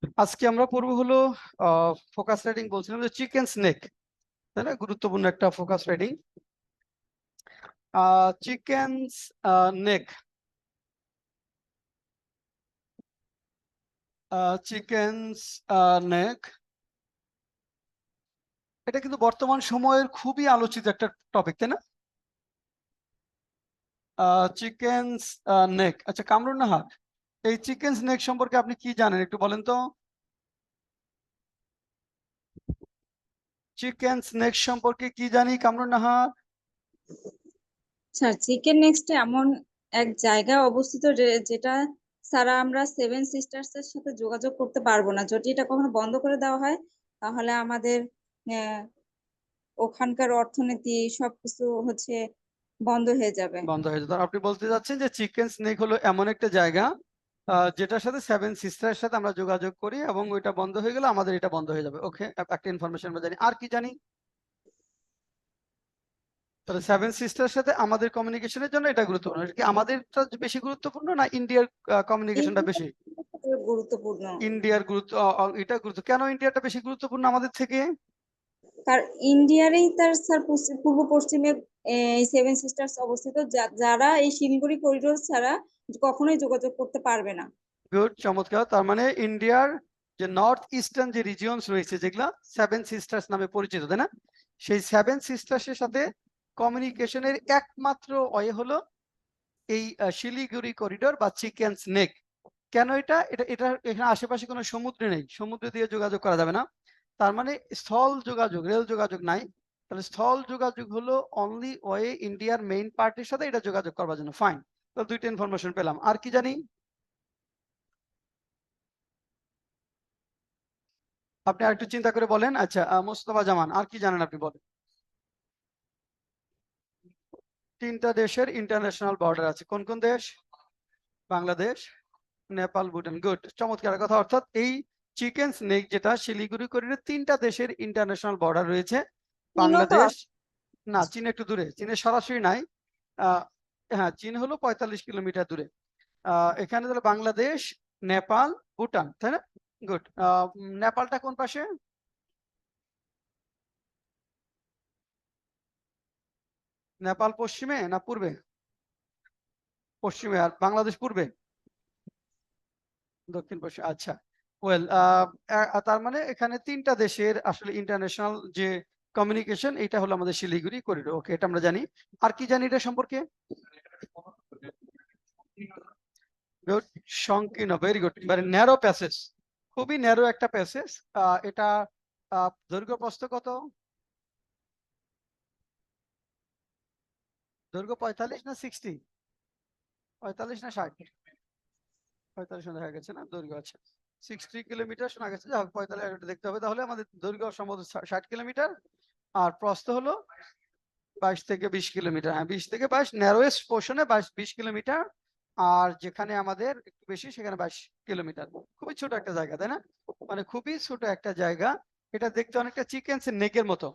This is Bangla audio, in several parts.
আজকে আমরা পড়বো হলো ফোকাস রাইডিং, বলছিলাম যে চিকেন স্নেক, তাই না? গুরুত্বপূর্ণ একটা focus riding. Chicken neck, chicken neck, এটা কিন্তু বর্তমান সময়ের খুবই আলোচিত একটা টপিক, তাই না? চিকেন নেক, আচ্ছা কামরুন নাহার, এই চিকেন স্নেক সম্পর্কে আপনি কি জানেন একটু বলেন তো। চিকেন স্নেক সম্পর্কে কি জানি Kamrun Nahar? Sir, chicken next এমন এক জায়গায় অবস্থিত যেটা ছাড়া আমরা সেভেন সিস্টার্স এর সাথে যোগাযোগ করতে পারবো না। যদি এটা কখনো বন্ধ করে দেওয়া হয় তাহলে আমাদের আহ, ওখানকার অর্থনীতি সবকিছু বন্ধ হয়ে যাবে। বন্ধ হয়ে যেত। আপনি বলতে যাচ্ছেন যে চিকেন স্নেক হলো এমন একটা জায়গা যেটার সাথে সেভেন সিস্টারের সাথে আমরা যোগাযোগ করি, এবং ওইটা বন্ধ হয়ে গেলে আমাদের এটা বন্ধ হয়ে যাবে। ওকে, একটা ইনফরমেশন আমরা জানি। আর কি জানি? তাহলে সেভেন সিস্টারের সাথে আমাদের কমিউনিকেশনের জন্য এটা গুরুত্বপূর্ণ। এটা কি আমাদেরটা বেশি গুরুত্বপূর্ণ না ইন্ডিয়ার কমিউনিকেশনটা ইন্ডিয়া বেশি? গুরুত্বপূর্ণ। ইন্ডিয়ার গুরুত্ব, এটা গুরুত্ব কেন ইন্ডিয়াটা বেশি গুরুত্বপূর্ণ আমাদের থেকে? তার ইন্ডিয়ারই তার স্যার পূর্ব পশ্চিমে এই সেভেন সিস্টার্স অবস্থিত, যারা এই শিলিগুড়ি করিডোর ছাড়া কখনোই যোগাযোগ করতে পারবে না। গুড, চমৎকার। তার মানে ইন্ডিয়ার যে নর্থ ইস্টার্ন যে রিজিয়নস রয়েছে যেগুলা সেভেন সিস্টার্স নামে পরিচিত, তাই না? সেই সেভেন সিস্টার্সের সাথে কমিউনিকেশনের একমাত্র ওয়ে হলো এই শিলিগুড়ি করিডোর বা চিকেন স্নেক। কেন এটা এটা এটা এখানে আশেপাশে কোনো সমুদ্র নেই, সমুদ্র দিয়ে যোগাযোগ করা যাবে না। তার মানে স্থল যোগাযোগ, রেল যোগাযোগ নাই। তাহলে স্থল যোগাযোগ হলো অনলি ওয়ে ইন্ডিয়ার মেইন পার্টির সাথে এটা যোগাযোগ করবার জন্য। ফাইন, তো দুইটা ইনফরমেশন পেলাম। আর কি জানি? আপনি আরেকটু চিন্তা করে বলেন। আচ্ছা, মোস্তফা জামান, আর কি জানেন আপনি বলেন। তিনটা দেশের ইন্টারন্যাশনাল বর্ডার আছে, কোন কোন দেশ? বাংলাদেশ, নেপাল, ভুটান। গুড, চমৎকার কথা। অর্থাৎ এই চিকেন স্নেক যেটা শিলিগুড়ি করিডোরে তিনটা দেশের ইন্টারন্যাশনাল বর্ডার রয়েছে। চীনও তো বাংলাদেশ, আছে। না চীন একটু দূরে, চীনের সরাসরি নাই। আহ, হ্যাঁ, চীন হলো 45 কিলোমিটার দূরে। এখানে হলো বাংলাদেশ, নেপাল, ভুটান, তাই না? গুড। নেপালটা কোন পাশে? নেপাল পশ্চিমে না পূর্বে? পশ্চিমে। আর বাংলাদেশ পূর্বে, দক্ষিণ পশ্চিম। আচ্ছা, ওয়েল, তার মানে এখানে তিনটা দেশের আসলে ইন্টারন্যাশনাল যে কমিউনিকেশন, এটা হলো আমাদের শিলিগুড়ি করিডোর। ওকে, এটা আমরা জানি। আর কি জানি এটা সম্পর্কে? গুড, সংকীর্ণ, ভেরি গুড, মানে ন্যারো প্যাসেজ, খুবই ন্যারো একটা প্যাসেজ। এটা দৈর্ঘ্য প্রস্থ কত? দৈর্ঘ্য 45 না 60? 45 না 60? 45 শোনা হয়ে গেছে না দৈর্ঘ্য? আচ্ছা, 60 কিলোমিটার শোনা গেছে। যাই হোক, 45 এটা দেখতে হবে। তাহলে আমাদের দৈর্ঘ্য সম্ভবত 60 কিলোমিটার, আর প্রস্থ হলো 22 থেকে 20 কিলোমিটার। হ্যাঁ, 20 থেকে 22, ন্যারোয়েস্ট পোর্শনে 20 কিলোমিটার। আর যেখানে আমাদের একটু বেশি সেখানে 22 কিলোমিটার। খুবই ছোট একটা জায়গা, তাই না? মানে খুবই ছোট একটা জায়গা। এটা দেখতে অনেকটা চিকেন নেকের মতো।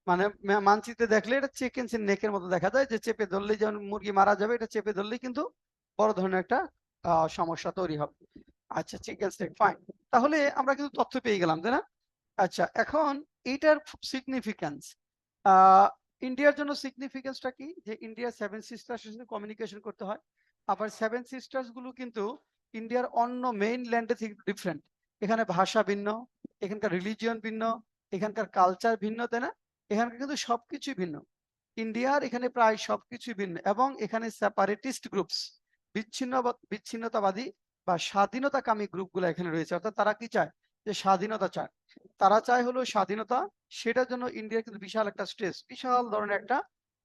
মানে মানচিত্রে দেখলে এটা চিকেন নেকের মতো দেখা যায়, যে চেপে ধরলেই যেমন মুরগি মারা যাবে, এটা চেপে ধরলেই কিন্তু বড় ধরনের একটা সমস্যা তৈরি হবে। আচ্ছা, চিকেন স্টেক, ফাইন। তাহলে আমরা কিন্তু তথ্য পেয়ে গেলাম, তাই না? আচ্ছা, এখন এইটার সিগনিফিকেন্স, ইন্ডিয়ার জন্য সিগনিফিকেন্সটা কি? যে ইন্ডিয়া সেভেন সিস্টার্স সাথে কমিউনিকেশন করতে হয়। আবার সেভেন সিস্টার্স গুলো কিন্তু ইন্ডিয়ার অন্য মেইন ল্যান্ডে থেকে ডিফারেন্ট। এখানে ভাষা ভিন্ন, এখানকার রিলিজিয়ন ভিন্ন, এখানকার কালচার ভিন্ন, তাই না? এখানকার কিন্তু সবকিছুই ভিন্ন। ইন্ডিয়ার এখানে প্রায় সবকিছুই ভিন্ন, এবং এখানে সেপারেটিস্ট গ্রুপস, বিচ্ছিন্নতাবাদী বা স্বাধীনতাকামী গ্রুপগুলো এখানে রয়েছে। অর্থাৎ তারা কি চায়? যে স্বাধীনতা চায়। তারা চায় হলো স্বাধীনতা। সেটার জন্য ইন্ডিয়ার কিন্তু বিশাল একটা স্ট্রেস, বিশাল ধরনের একটা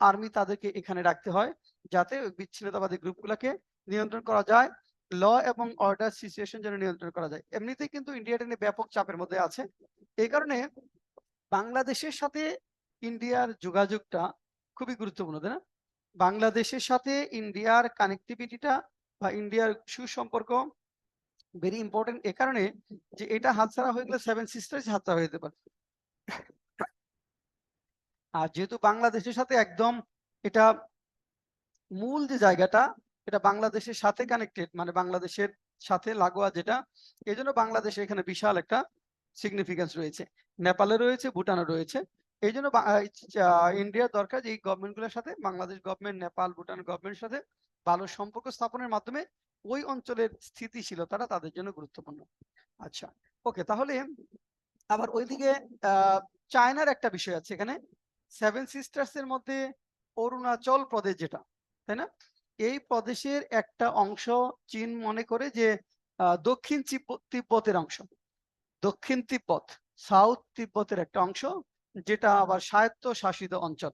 আর্মি তাদেরকে এখানে রাখতে হয়, যাতে ওই বিচ্ছিন্নতাবাদী গ্রুপগুলোকে নিয়ন্ত্রণ করা যায়, ল এবং অর্ডার সিচুয়েশন যেন নিয়ন্ত্রণ করা যায়। এমনিতেই কিন্তু ইন্ডিয়াটা নিয়ে ব্যাপক চাপের মধ্যে আছে। এই কারণে বাংলাদেশের সাথে ইন্ডিয়ার যোগাযোগটা খুবই গুরুত্বপূর্ণ, তাই না? বাংলাদেশের সাথে ইন্ডিয়ার কানেক্টিভিটিটা বা ইন্ডিয়ার সুসম্পর্ক ভেরি ইম্পর্টেন্ট। এ কারণে যে এটা হাতছাড়া হয়ে গেলে সেভেন সিস্টার্স হাতছাড়া হয়ে যেতে পারে। আর যেহেতু বাংলাদেশের সাথে একদম এটা মূল যে জায়গাটা, এটা বাংলাদেশের সাথে কানেক্টেড, মানে বাংলাদেশের সাথে লাগোয়া যেটা, এই জন্য বাংলাদেশে এখানে বিশাল একটা সিগনিফিকেন্স রয়েছে, নেপালে রয়েছে, ভুটানে রয়েছে। এই জন্য ইন্ডিয়ার দরকার যে এই গভর্নমেন্টগুলোর সাথে, বাংলাদেশ গভর্নমেন্ট, নেপাল, ভুটান গভর্নমেন্টের সাথে ভালো সম্পর্ক স্থাপনের মাধ্যমে ওই অঞ্চলের স্থিতিশীলতাটা তাদের জন্য গুরুত্বপূর্ণ। আচ্ছা, ওকে, তাহলে আবার ওইদিকে চায়নার একটা বিষয় আছে এখানে, সেভেন সিস্টার্স এর মধ্যে অরুণাচল প্রদেশ যেটা, তাই না, এই প্রদেশের একটা অংশ চীন মনে করে যে দক্ষিণ তিব্বতের অংশ, দক্ষিণ তিব্বত, সাউথ তিব্বতের একটা অংশ, যেটা আবার স্বায়ত্ত শাসিত অঞ্চল,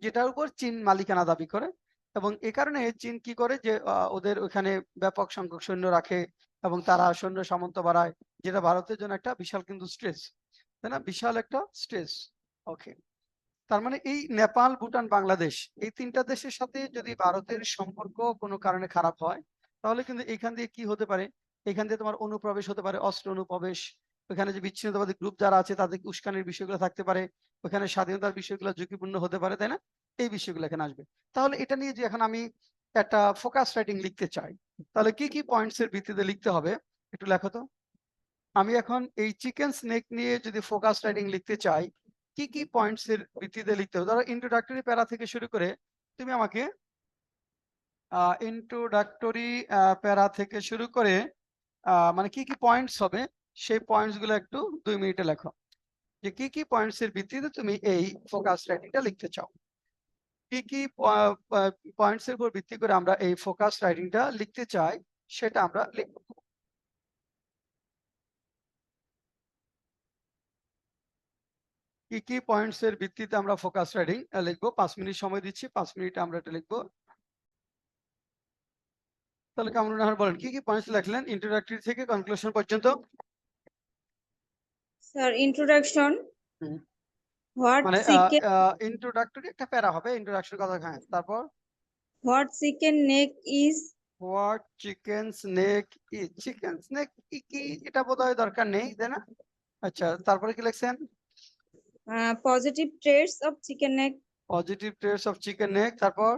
যেটার উপর চীন মালিকানা দাবি করে। এবং এ কারণে চীন কি করে যে ওদের ওখানে ব্যাপক সংখ্যক সৈন্য রাখে এবং তারা সৈন্য সামন্ত বাড়ায়, যেটা ভারতের জন্য একটা বিশাল কিন্তু স্ট্রেস, তাই না, বিশাল একটা স্ট্রেস। ওকে, তার মানে এই নেপাল, ভুটান, বাংলাদেশ, এই তিনটা দেশের সাথে যদি ভারতের সম্পর্ক কোনো কারণে খারাপ হয়, তাহলে কিন্তু এখান দিয়ে কি হতে পারে, এখান দিয়ে তোমার অনুপ্রবেশ হতে পারে, অস্ত্র অনুপ্রবেশ, ওখানে যে বিচ্ছিন্নতাবাদী গ্রুপ যারা আছে তাদের উস্কানির বিষয়গুলো থাকতে পারে, ওখানে স্বাধীনতার বিষয়গুলো ঝুঁকিপূর্ণ হতে পারে, তাই না, এই বিষয়গুলো এখানে আসবে। তাহলে এটা নিয়ে যে এখন আমি একটা ফোকাস রাইটিং লিখতে চাই, তাহলে কি কি পয়েন্টস এর ভিত্তিতে লিখতে হবে, একটু লেখো তো। আমি এখন এই চিকেন স্নেক নিয়ে যদি ফোকাস রাইটিং লিখতে চাই, কি কি পয়েন্টস এর ভিত্তিতে লিখতে হবে? ধরো ইন্ট্রোডাক্টরি প্যারা থেকে শুরু করে তুমি আমাকে ইন্ট্রোডাক্টরি প্যারা থেকে শুরু করে মানে কি কি পয়েন্টস হবে, সেই পয়েন্টস গুলো একটু 2 মিনিটে লেখো, যে কি কি পয়েন্টস এর ভিত্তিতে তুমি এই ফোকাস রাইটিংটা লিখতে চাও, কি কি পয়েন্টস এর উপর ভিত্তি করে আমরা এই ফোকাস রাইটিংটা লিখতে চাই, সেটা আমরা লিখব। কি কি পয়েন্টস এর ভিত্তিতে আমরা ফোকাস রাইটিং লিখবো, 5 মিনিট সময় দিচ্ছি, 5 মিনিটে আমরা এটা লিখবো। তাহলে কামরুন নাহার বলেন কি কি পয়েন্টস লিখলেন ইন্ট্রোডাক্টরি থেকে কনক্লুশন পর্যন্ত? স্যার, ইন্ট্রোডাকশন, হুম, হোয়াট মানে চিকেন ইন্ট্রোডাক্টরি একটা প্যারা হবে, ইন্ট্রোডাকশন কথা, হ্যাঁ, তারপর what chicken neck is, what chicken snake is, chicken snake কি এটা বোধহয় দরকার নেই, তাই না? আচ্ছা, তারপরে কি লিখছেন? Positive traits of chicken neck, positive traits of chicken neck, তারপর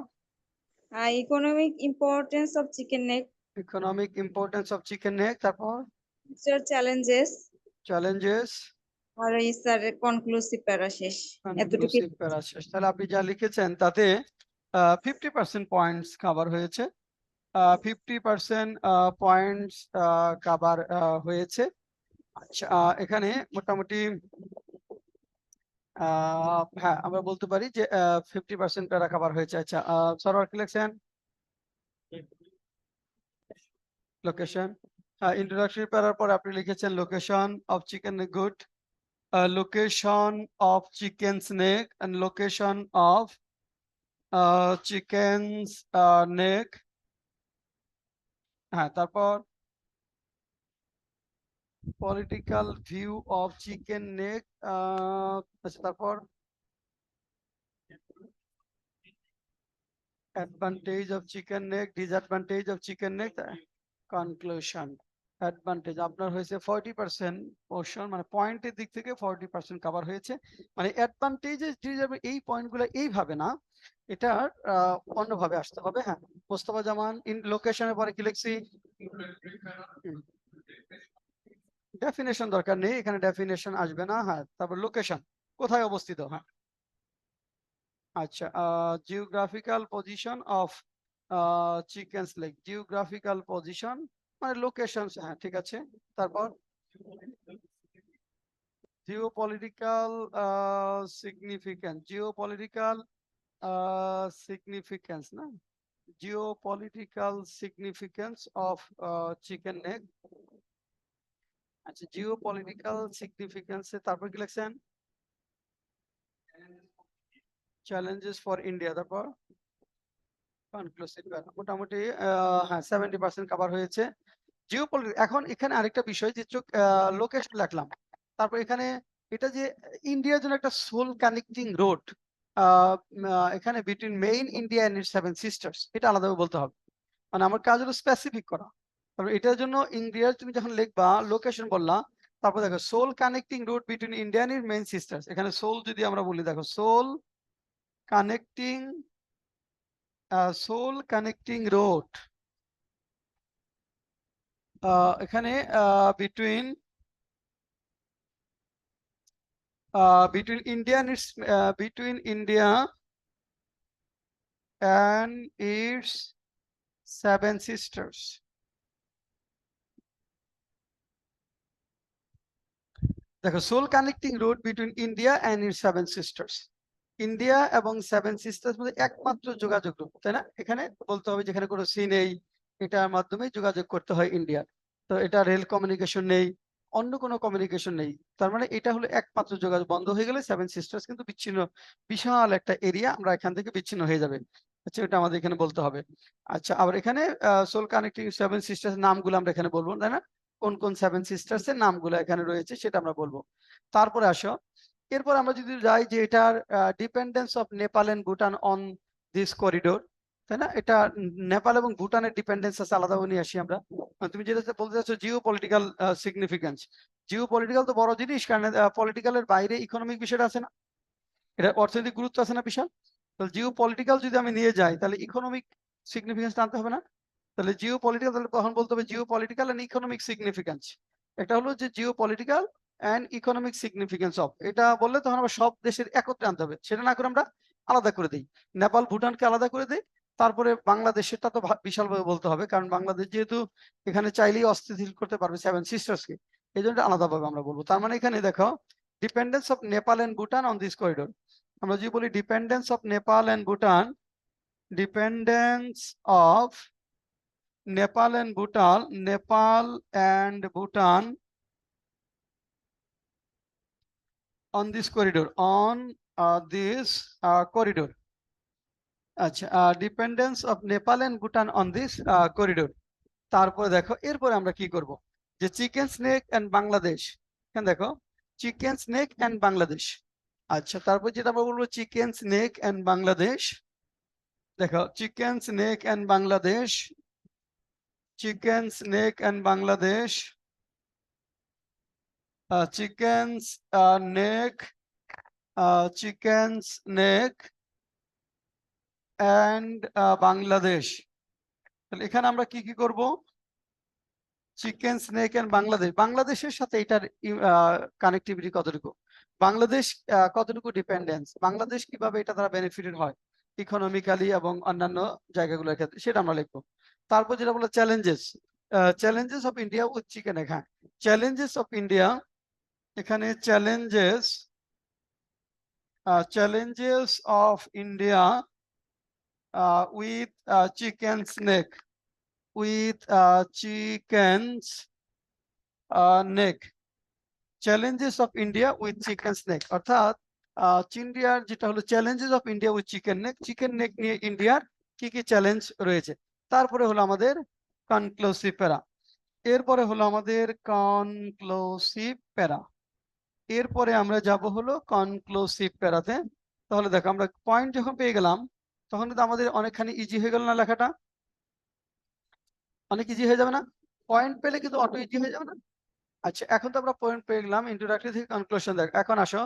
economic importance of chicken neck, economic importance of chicken neck, তারপর ফিউচার চ্যালেঞ্জেস, চ্যালেঞ্জেস, আর এই স্যার কনক্লুসিভ প্যারা শেষ, এতটুকু। কনক্লুসিভ প্যারা শেষ। তাহলে আপনি যা লিখেছেন তাতে 50% পয়েন্টস কভার হয়েছে, 50% পয়েন্টস কভার হয়েছে। আচ্ছা, এখানে মোটামুটি হ্যাঁ আমরা বলতে পারি যে 50% প্যারা কভার হয়েছে। আচ্ছা, সরওয়ার কি লিখছেন? লোকেশন, ইন্ট্রোডাকশন প্যারার পর আপনি লিখেছেন location of chicken good, location of chicken snake and location of chicken neck, হ্যাঁ, তারপর political view of chicken neck, আচ্ছা, তারপর advantage of chicken neck, disadvantage of chicken neck, conclusion. Advantage আপনার হয়েছে 40% পোর্শন, মানে পয়েন্টের দিক থেকে 40% কভার হয়েছে। মানে অ্যাডভান্টেজেস এই পয়েন্টগুলো এইভাবে না, এটা অন্যভাবে আসতে হবে। হ্যাঁ, মোস্তফা জামান ইন লোকেশনের পরে কি লিখছি? ডেফিনেশন দরকার নেই, এখানে ডেফিনেশন আসবে না। হ্যাঁ, তারপর লোকেশন, কোথায় অবস্থিত, হ্যাঁ। আচ্ছা, geographical position of chicken leg, geographical position মানে লোকেশন, হ্যাঁ ঠিক আছে। তারপর জিওপলিটিক্যাল সিগনিফিকেন্স, জিওপলিটিক্যাল সিগনিফিকেন্স না, geopolitical significance of chicken neck. আচ্ছা, জিওপলিটিক্যাল সিগনিফিকেন্স, তারপর কি লিখছেন? চ্যালেঞ্জেস ফর ইন্ডিয়া, তারপর কনক্লুসিভ। মোটামুটি হ্যাঁ 70% কভার হয়েছে। এখন এখানে আরেকটা বিষয় যে লোকেশন লিখলাম, তারপর এখানে এটা যে ইন্ডিয়ার জন্য একটা সোল কানেক্টিং রোড এখানে between main India and seven sisters, এটা আলাদাভাবে বলতে হবে। মানে আমার কাজ হলো স্পেসিফিক করা। তারপর এটার জন্য ইন্ডিয়ার তুমি যখন লিখবা লোকেশন বললা, তারপর দেখো sole connecting road between India and main sisters, এখানে সোল যদি আমরা বলি, দেখো সোল কানেক্টিং রোড এখানে between India and its between India and its 7 sisters. দেখো, sole connecting road between India and its 7 sisters. India এবং 7 সিস্টার্স মধ্যে একমাত্র যোগাযোগ রূপ, তাই না? এখানে বলতে হবে যেখানে কোনো সি নেই, এটার মাধ্যমে যোগাযোগ করতে হয় ইন্ডিয়ার। তো এটা রেল কমিউনিকেশন নেই, অন্য কোনো কমিউনিকেশন নেই। তার মানে এটা হলো একমাত্র যোগাযোগ। বন্ধ হয়ে গেলে 7 সিস্টার্স কিন্তু বিচ্ছিন্ন, বিশাল একটা এরিয়া আমরা এখান থেকে বিচ্ছিন্ন হয়ে যাবে। আচ্ছা, এটা আমাদের এখানে বলতে হবে। আচ্ছা, আবার এখানে সোল কানেক্টিং 7 সিস্টার্স নামগুলো আমরা এখানে বলবো, তাই না? কোন কোন 7 সিস্টার্স এর নামগুলো এখানে রয়েছে সেটা আমরা বলবো। তারপরে আসো, এরপর আমরা যদি যাই যে এটার dependence of Nepal and Bhutan on this corridor, তাই না? এটা নেপাল এবং ভুটানের ডিপেন্ডেন্স আছে, আলাদাভাবে নিয়ে আসি আমরা। তুমি যেটা বলতে চাচ্ছ Jio political significance, Jio political তো বড় জিনিস, কারণ পলিটিক্যালের বাইরে ইকোনমিক বিষয়টা আছে না, এটা অর্থনৈতিক গুরুত্ব আছে না বিশাল। তো জিও পলিটিক্যাল যদি আমি নিয়ে যাই তাহলে ইকোনমিক সিগনিফিকেন্স আনতে হবে না? তাহলে জিও পলিটিক্যাল, তাহলে তখন বলতে হবে geo political and economic significance. একটা হলো যে geo political and economic significance of, এটা বললে তখন আবার সব দেশের একত্রে আনতে হবে, সেটা না করে আমরা আলাদা করে দিই। নেপাল ভুটানকে আলাদা করে দিই, তারপরে বাংলাদেশেরটা তো বিশালভাবে বলতে হবে, কারণ বাংলাদেশ যেহেতু এখানে চাইলেই অস্থিতিশীল করতে পারবে 7 সিস্টার্সকে, এই জন্য আলাদাভাবে আমরা বলবো। তার মানে এখানে দেখো, dependence of Nepal and Bhutan on this corridor. আমরা যদি বলি dependence of Nepal and Bhutan, dependence of Nepal and Bhutan on this corridor, আচ্ছা, dependence of Nepal and Bhutan on this corridor. তারপরে দেখো, এরপরে আমরা কি করব, যে চিকেন স্নেক এন্ড বাংলাদেশ। এখানে দেখো, চিকেন স্নেক এন্ড বাংলাদেশ। আচ্ছা, তারপর যেটা আমরা বলবো চিকেন স্নেক এন্ড বাংলাদেশ। দেখো, chicken's snake and Bangladesh, chicken's snake and Bangladesh, chicken's neck, chicken's neck and Bangladesh. তাহলে এখানে আমরা কি কি করব, চিকেন স্নেক অ্যান্ড বাংলাদেশ, বাংলাদেশের সাথে এটার কানেক্টিভিটি কতটুকু, বাংলাদেশ কতটুকু ডিপেন্ডেন্স, বাংলাদেশ কিভাবে এটা দ্বারা বেনিফিটেড হয় ইকোনমিক্যালি এবং অন্যান্য জায়গাগুলোর ক্ষেত্রে, সেটা আমরা লিখবো। তারপর যেটা বলে challenges, challenges of India with chicken, হ্যাঁ, চ্যালেঞ্জেস অফ ইন্ডিয়া, এখানে challenges of India with chicken snake, with chicken's neck, challenges of India with chicken snake, অর্থাৎ ইন্ডিয়ার যেটা হলো challenges of India with chicken neck, chicken neck নিয়ে ইন্ডিয়ার কি কি চ্যালেঞ্জ রয়েছে। তারপরে হলো আমাদের কনক্লুসিভ প্যারা, এরপরে হলো আমাদের কনক্লুসিভ প্যারা, এরপরে আমরা যাব হলো কনক্লুসিভ প্যারাতে। তাহলে দেখো, আমরা পয়েন্ট যখন পেয়ে গেলাম তখন কিন্তু আমাদের অনেকখানি ইজি হয়ে গেল না লেখাটা, অনেক ইজি হয়ে যাবে না? পয়েন্ট পেলে কিন্তু অটো ইজি হয়ে যাবে না? আচ্ছা, এখন তো আমরা পয়েন্ট পেয়ে গেলাম, ইন্ট্রোডাক্টরি থেকে কনক্লুশন। দেখ, এখন আসো,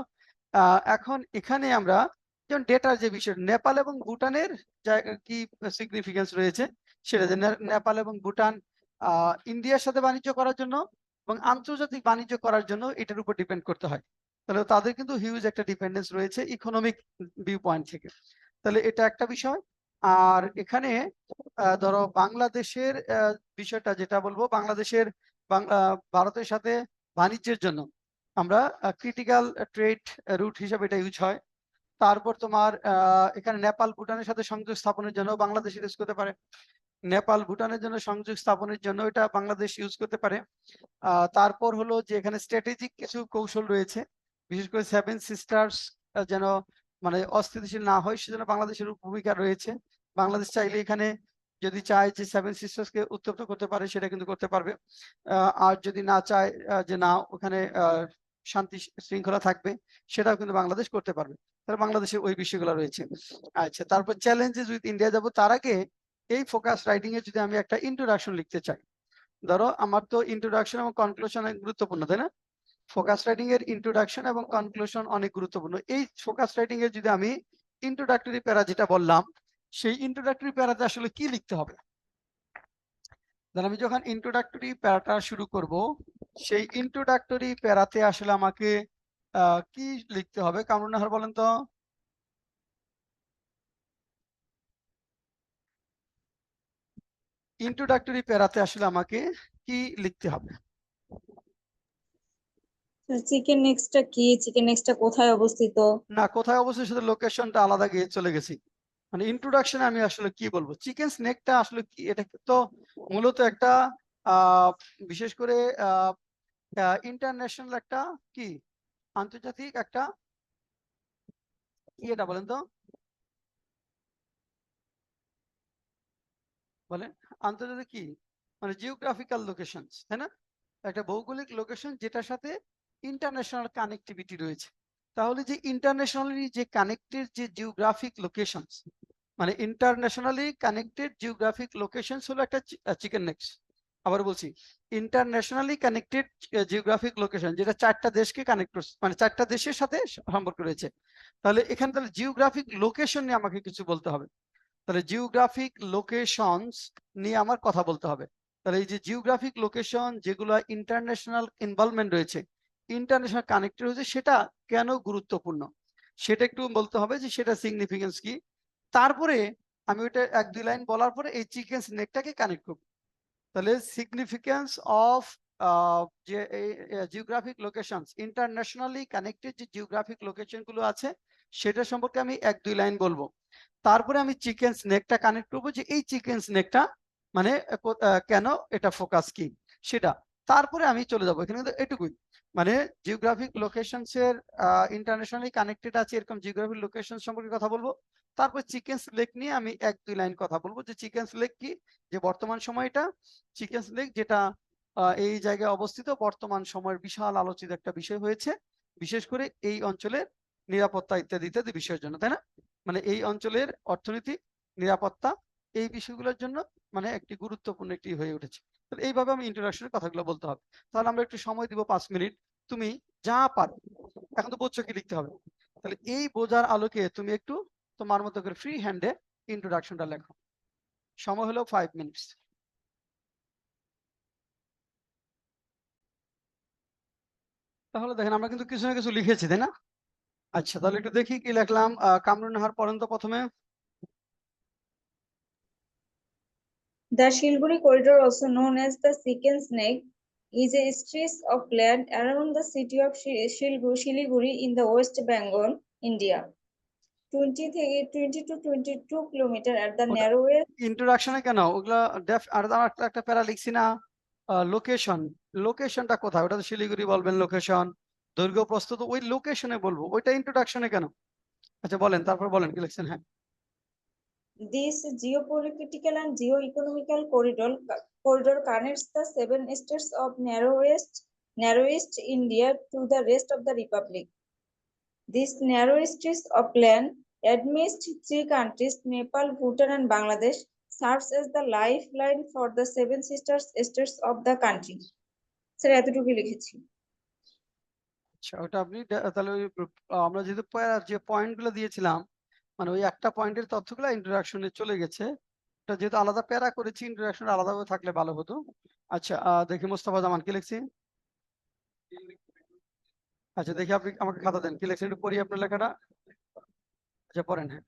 এখন এখানে আমরা যেমন ডেটার যে বিষয়, নেপাল এবং ভুটানের কি সিগনিফিকেন্স রয়েছে সেটা, যে নেপাল এবং ভুটান ইন্ডিয়ার সাথে বাণিজ্য করার জন্য এবং আন্তর্জাতিক বাণিজ্য করার জন্য এটার উপর ডিপেন্ড করতে হয়। তাহলে তাদের কিন্তু হিউজ একটা ডিপেন্ডেন্স রয়েছে ইকোনমিক ভিউ পয়েন্ট থেকে। তাহলে এটা একটা বিষয়। আর এখানে ধরো বাংলাদেশের বিষয়টা যেটা বলবো, বাংলাদেশের ভারতের সাথে বাণিজ্যের জন্য আমরা ক্রিটিক্যাল ট্রেড রুট হিসাবে এটা ইউজ হয়। তারপর তোমার এখানে নেপাল ভুটানের সাথে সংযোগ স্থাপনের জন্য বাংলাদেশ ইউজ করতে পারে, নেপাল ভুটানের জন্য সংযোগ স্থাপনের জন্য এটা বাংলাদেশ ইউজ করতে পারে। তারপর হলো যে এখানে স্ট্র্যাটেজিক কিছু কৌশল রয়েছে, বিশেষ করে 7 সিস্টার্স যেন মানে অস্থিতিশীল না হয় সেজন্য বাংলাদেশের ভূমিকা রয়েছে। বাংলাদেশ চাইলে এখানে যদি চায় যে 7 সিস্টার্সকে উত্তপ্ত করতে পারে সেটা কিন্তু করতে পারবে, আর যদি না চায় যে না ওখানে শান্তি শৃঙ্খলা থাকবে সেটাও কিন্তু বাংলাদেশ করতে পারবে। তাহলে বাংলাদেশের ওই বিষয়গুলো রয়েছে। আচ্ছা, তারপর চ্যালেঞ্জেস উইথ ইন্ডিয়া যাব, তার আগে এই ফোকাস রাইটিং এ যদি আমি একটা ইন্ট্রোডাকশন লিখতে চাই, ধরো আমার তো ইন্ট্রোডাকশন এবং কনক্লুশন অনেক গুরুত্বপূর্ণ, তাই না? ফোকাস রাইটিং এর ইন্ট্রোডাকশন এবং কনক্লুশন অনেক গুরুত্বপূর্ণ। এই ফোকাস রাইটিং এর যদি আমি ইন্ট্রোডাক্টরি প্যারা যেটা বললাম, সেই ইন্ট্রোডাক্টরি প্যারাতে আসলে কি লিখতে হবে, তাহলে আমি যখন ইন্ট্রোডাক্টরি প্যারাটা শুরু করব, সেই ইন্ট্রোডাক্টরি প্যারাতে আসলে আমাকে কি লিখতে হবে? কামরুন নাহার বলেন তো। ইন্ট্রোডাক্টরি প্যারাতে আসলে আমাকে কি লিখতে হবে? চিকেন নেক্সটটা কি, চিকেন নেক্সটটা কোথায় অবস্থিত? না, কোথায় অবস্থিত সেটা লোকেশনটা আলাদা গিয়ে চলে গেছি। মানে ইন্ট্রোডাকশনে আমি আসলে কি বলবো? চিকেন স্নেকটা আসলে কি? এটা তো মূলত একটা আহ বিশেষ করে ইন্টারন্যাশনাল একটা কি আন্তর্জাতিক একটা কি, এটা বলেন তো, বলেন। আন্তর্জাতিক কি মানে জিওগ্রাফিক্যাল লোকেশন, তাই না? একটা ভৌগোলিক লোকেশন যেটার সাথে ইন্টারন্যাশনাল কানেক্টিভিটি রয়েছে। তাহলে যে ইন্টারন্যাশনালি যে কানেক্টেড যে জিওগ্রাফিক লোকেশনস, মানে ইন্টারন্যাশনালি কানেক্টেড জিওগ্রাফিক লোকেশনস হলো একটা চিকেন নেক্স। আবার বলছি, ইন্টারন্যাশনালি কানেক্টেড জিওগ্রাফিক লোকেশন যেটা 4টা দেশকে কানেক্ট করছে, মানে 4টা দেশের সাথে সম্পর্ক রয়েছে। তাহলে এখানে তাহলে জিওগ্রাফিক লোকেশন নিয়ে আমাকে কিছু বলতে হবে। তাহলে জিওগ্রাফিক লোকেশনস নিয়ে আমার কথা বলতে হবে। তাহলে এই যে জিওগ্রাফিক লোকেশন যেগুলো ইন্টারন্যাশনাল ইনভলভমেন্ট রয়েছে, ইন্টারন্যাশনাল কানেক্টেড হয়েছে, সেটা কেন গুরুত্বপূর্ণ সেটা একটু বলতে হবে, যে সেটা সিগনিফিকেন্স কি। তারপরে আমি ওইটা 1-2 লাইন বলার পরে এই চিকেন নেকটাকে কানেক্ট করব। তাহলে সিগনিফিকেন্স অফ যে জিওগ্রাফিক লোকেশনস, ইন্টারন্যাশনালি কানেক্টেড যে জিওগ্রাফিক লোকেশন গুলো আছে সেটা সম্পর্কে আমি 1-2 লাইন বলবো। তারপরে আমি চিকেন স্নেকটা কানেক্ট করবো, যে এই চিকেন স্নেকটা মানে কেন, এটা ফোকাস কি সেটা। তারপরে আমি চলে যাবো, এখানে কিন্তু এটুকুই। মানে জিওগ্রাফিক লোকেশনস এর ইন্টারন্যাশনালি কানেক্টেড আছে এরকম জিওগ্রাফিক লোকেশন সম্পর্কে কথা বলবো। তারপর চিকেন লেক নিয়ে আমি 1-2 লাইন কথা বলবো, যে চিকেন লেক কি, যে বর্তমান সময়টা চিকেন লেক যেটা এই জায়গায় অবস্থিত, বর্তমান সময়ের বিশাল আলোচিত একটা বিষয় হয়েছে, বিশেষ করে এই অঞ্চলের নিরাপত্তা ইত্যাদি ইত্যাদি বিষয়ের জন্য, তাই না? মানে এই অঞ্চলের অর্থনীতি, নিরাপত্তা, এই বিষয়গুলোর জন্য মানে একটি গুরুত্বপূর্ণ একটি হয়ে উঠেছে। তাহলে এইভাবে আমি ইন্ট্রোডাকশনের কথাগুলো বলতে হবে। তাহলে আমরা একটু সময় দিব 5 মিনিট। তুমি যা পারো, এখন তো বুঝছো কি লিখতে হবে, তাহলে এই বোঝার আলোকে তুমি একটু তোমার মতো করে ফ্রি হ্যান্ডে ইন্ট্রোডাকশনটা লেখো। সময় হলো 5 মিনিটস। তাহলে দেখেন আমরা কিন্তু কিছু না কিছু লিখেছি, তাই না? আচ্ছা, তাহলে একটু দেখি কি লিখলাম। কামরুন নাহার পড়েন তো প্রথমে। The Shilguri corridor, also known as the Chicken Snake, is a stretch of land around the city of Shiliguri in the West Bengal, India. 20 to 22 kilometer at the ওটা narrowest. ইন্ট্রোডাকশনে কেন ওগুলা আর একটা প্যারা লিখছি না? লোকেশন, লোকেশনটা কোথায়, ওটা তো শিলিগুড়ি বলবেন লোকেশন। দৈর্ঘ্য প্রস্থ তো ওই লোকেশনে বলবো, ওইটা ইন্ট্রোডাকশনে কেন? আচ্ছা বলেন, তারপর বলেন কি লিখছেন। হ্যাঁ, This geopolitical and geo-economical corridor connects the 7 states of narrowest India to the rest of the republic. This narrow stretch of land amidst 3 countries, Nepal, Bhutan, and Bangladesh, serves as the lifeline for the 7 sisters states of the country. Sir এতটুকু লিখেছি। আচ্ছা ওটা আপনি তাহলে ওই আমরা যেহেতু যে পয়েন্ট গুলো দিয়েছিলাম, মানে ওই একটা পয়েন্টের তথ্যগুলো ইন্ট্রোডাকশনে চলে গেছে। এটা যেহেতু আলাদা প্যারা করেছি, ইন্ট্রোডাকশন আলাদাভাবে থাকলে ভালো হতো। আচ্ছা দেখি মোস্তফা জামান কি লিখছি। আচ্ছা দেখি, আপনি আমাকে খাতা দেন, কি লিখছেন একটু পড়ি আপনার লেখাটা। আচ্ছা পড়েন, হ্যাঁ।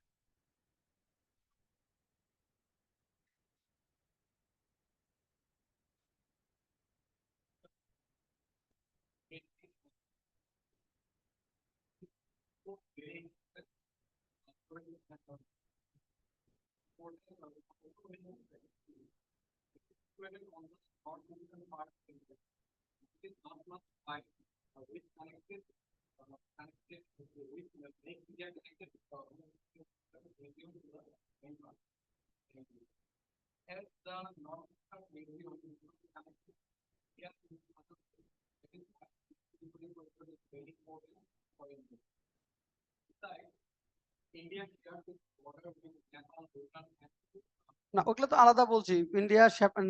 না ওগুলো তো আলাদা বলছি, ইন্ডিয়া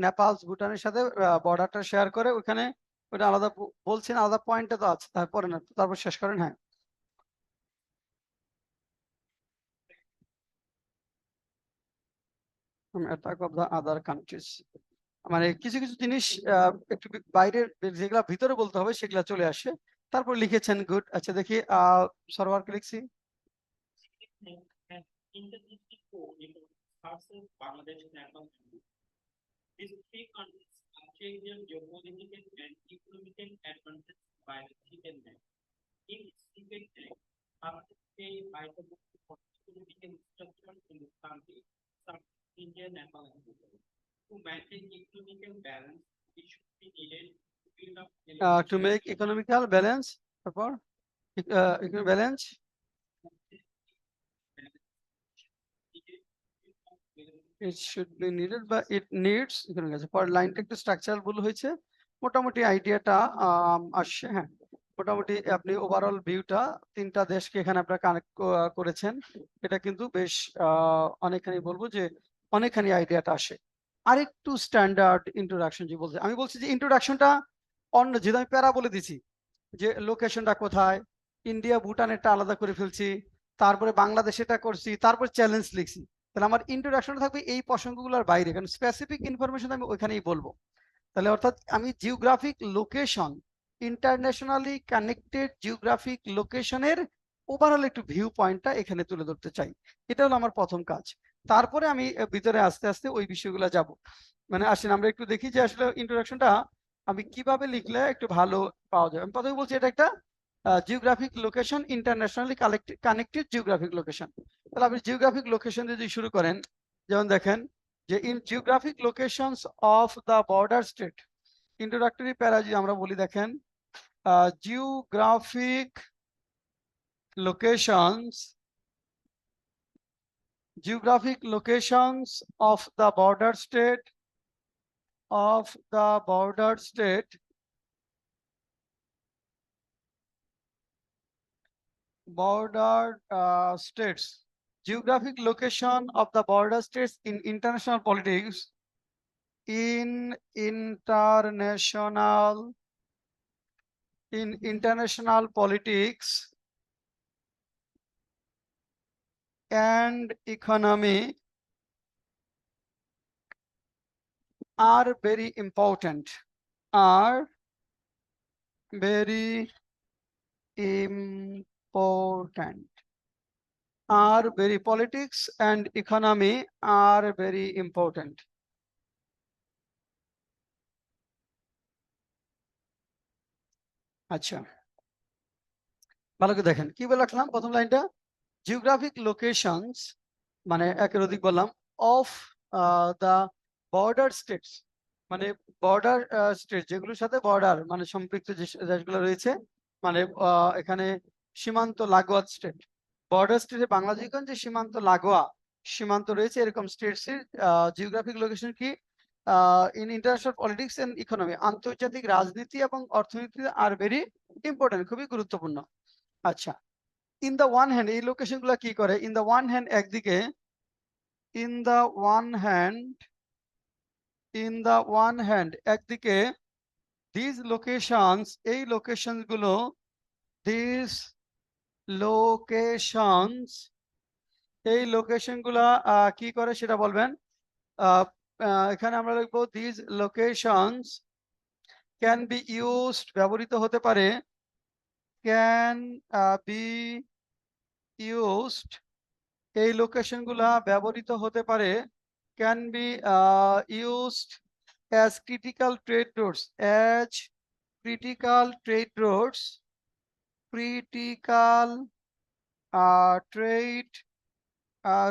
নেপাল ভুটানের সাথে বর্ডারটা শেয়ার করে ওখানে, ওটা আলাদা বলছি না, আলাদা পয়েন্টে তো আছে। তারপরে না, তারপর শেষ করেন, হ্যাঁ। Attack of the other countries. মানে কিছু কিছু জিনিস একটু বাইরের যেগুলা ভিতরে বলতে হবে সেগুলা চলে আসে। তারপর লিখেছেন গুড। আচ্ছা দেখি সরওয়ারকে লিখছি। These three countries achieved their geopolitical and economical advantage by the Tibetan Bank. In Tibet Bank, after paying by the political structure in the country, some India, Nepal, and Bhutan. To maintain economical balance, it should be needed to build up to make economical balance, তারপর balance it should be needed বা it needs এখানে গেছে। পরের লাইনটা একটু স্ট্রাকচারাল ভুল হয়েছে। মোটামুটি আইডিয়াটা আসছে। হ্যাঁ, মোটামুটি আপনি ওভারঅল ভিউটা তিনটা দেশকে এখানে আপনারা কানেক্ট করেছেন। এটা কিন্তু বেশ অনেকখানি বলবো যে অনেকখানি আইডিয়াটা আসে। আরেকটু স্ট্যান্ডার্ড ইন্ট্রোডাকশন যে বলছে, আমি বলছি যে ইন্ট্রোডাকশনটা অন্য, যেহেতু আমি প্যারা বলে দিছি যে লোকেশনটা কোথায়, ইন্ডিয়া ভুটানেরটা আলাদা করে ফেলছি, তারপরে বাংলাদেশেটা করছি, তারপর চ্যালেঞ্জ লিখছি। তাহলে আমার ইন্ট্রোডাকশনটা থাকবে এই প্রসঙ্গগুলোর বাইরে, কারণ স্পেসিফিক ইনফরমেশন আমি ওইখানেই বলবো। তাহলে অর্থাৎ আমি geographic location, internationally connected geographic লোকেশনের ওভারঅল একটু ভিউ পয়েন্টটা এখানে তুলে ধরতে চাই। এটা হলো আমার প্রথম কাজ। তারপরে আমি ভিতরে আস্তে আস্তে ওই বিষয়গুলো যাব। মানে আসেন আমরা একটু দেখি যে আসলে ইন্ট্রোডাকশনটা আমি কিভাবে লিখলে একটু ভালো পাওয়া যাবে। আমি প্রথমে বলছি এটা একটা geographic location, internationally connected geographic location. তাহলে আপনি জিওগ্রাফিক লোকেশন যদি শুরু করেন, যেমন দেখেন যে in geographic locations of the border state, introductory প্যারা যদি আমরা বলি, দেখেন geographic locations of the border state states, geographic location of the border states in international politics, in international politics and economy are very important, are very politics and economy are very important. আচ্ছা, ভালো করে দেখেন কি বলে রাখলাম প্রথম লাইনটা, জিওগ্রাফিক লোকেশনস মানে একের অধিক বললাম, অফ দা বর্ডার স্টেটস মানে বর্ডার স্টেট যেগুলোর সাথে বর্ডার মানে সম্পৃক্ত যে দেশগুলো রয়েছে, মানে এখানে সীমান্ত লাগোয়া স্টেট, বর্ডার স্টেটে বাংলাদেশগঞ্জ যে সীমান্ত লাগোয়া সীমান্ত রয়েছে এরকম স্টেটস এর জিওগ্রাফিক লোকেশন কি in international politics and economy, আন্তর্জাতিক রাজনীতি এবং অর্থনীতি আর ভেরি ইম্পর্টেন্ট, খুবই গুরুত্বপূর্ণ। আচ্ছা, ইন দ্য ওয়ান হ্যান্ড এই লোকেশন গুলা কি করে, ইন দ্য ওয়ান হ্যান্ড একদিকে, ইন দ্য ওয়ান হ্যান্ড একদিকে, দিস লোকেশনস এই লোকেশন গুলো, দিস লোকেশনস এই লোকেশন গুলা কি করে সেটা বলবেন। এখানে আমরা লিখবো this locations can be used ব্যবহৃত হতে পারে, ক্যান বি ইউজড এই লোকেশন গুলা ব্যবহৃত হতে পারে, can be used as critical trade routes, as critical trade routes, critical trade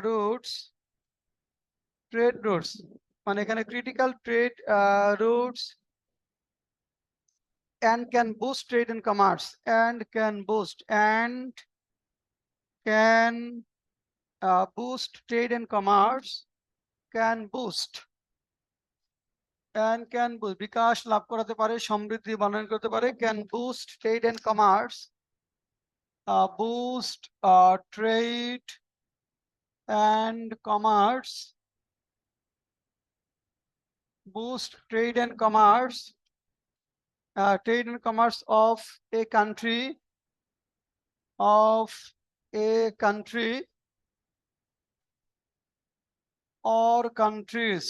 routes মানে এখানে critical trade routes and can boost trade and commerce, and can boost trade and commerce, can boost বিকাশ লাভ করাতে পারে, সমৃদ্ধি বানান করতে পারে, can boost trade and commerce, boost trade and commerce, boost trade and commerce, of a country or countries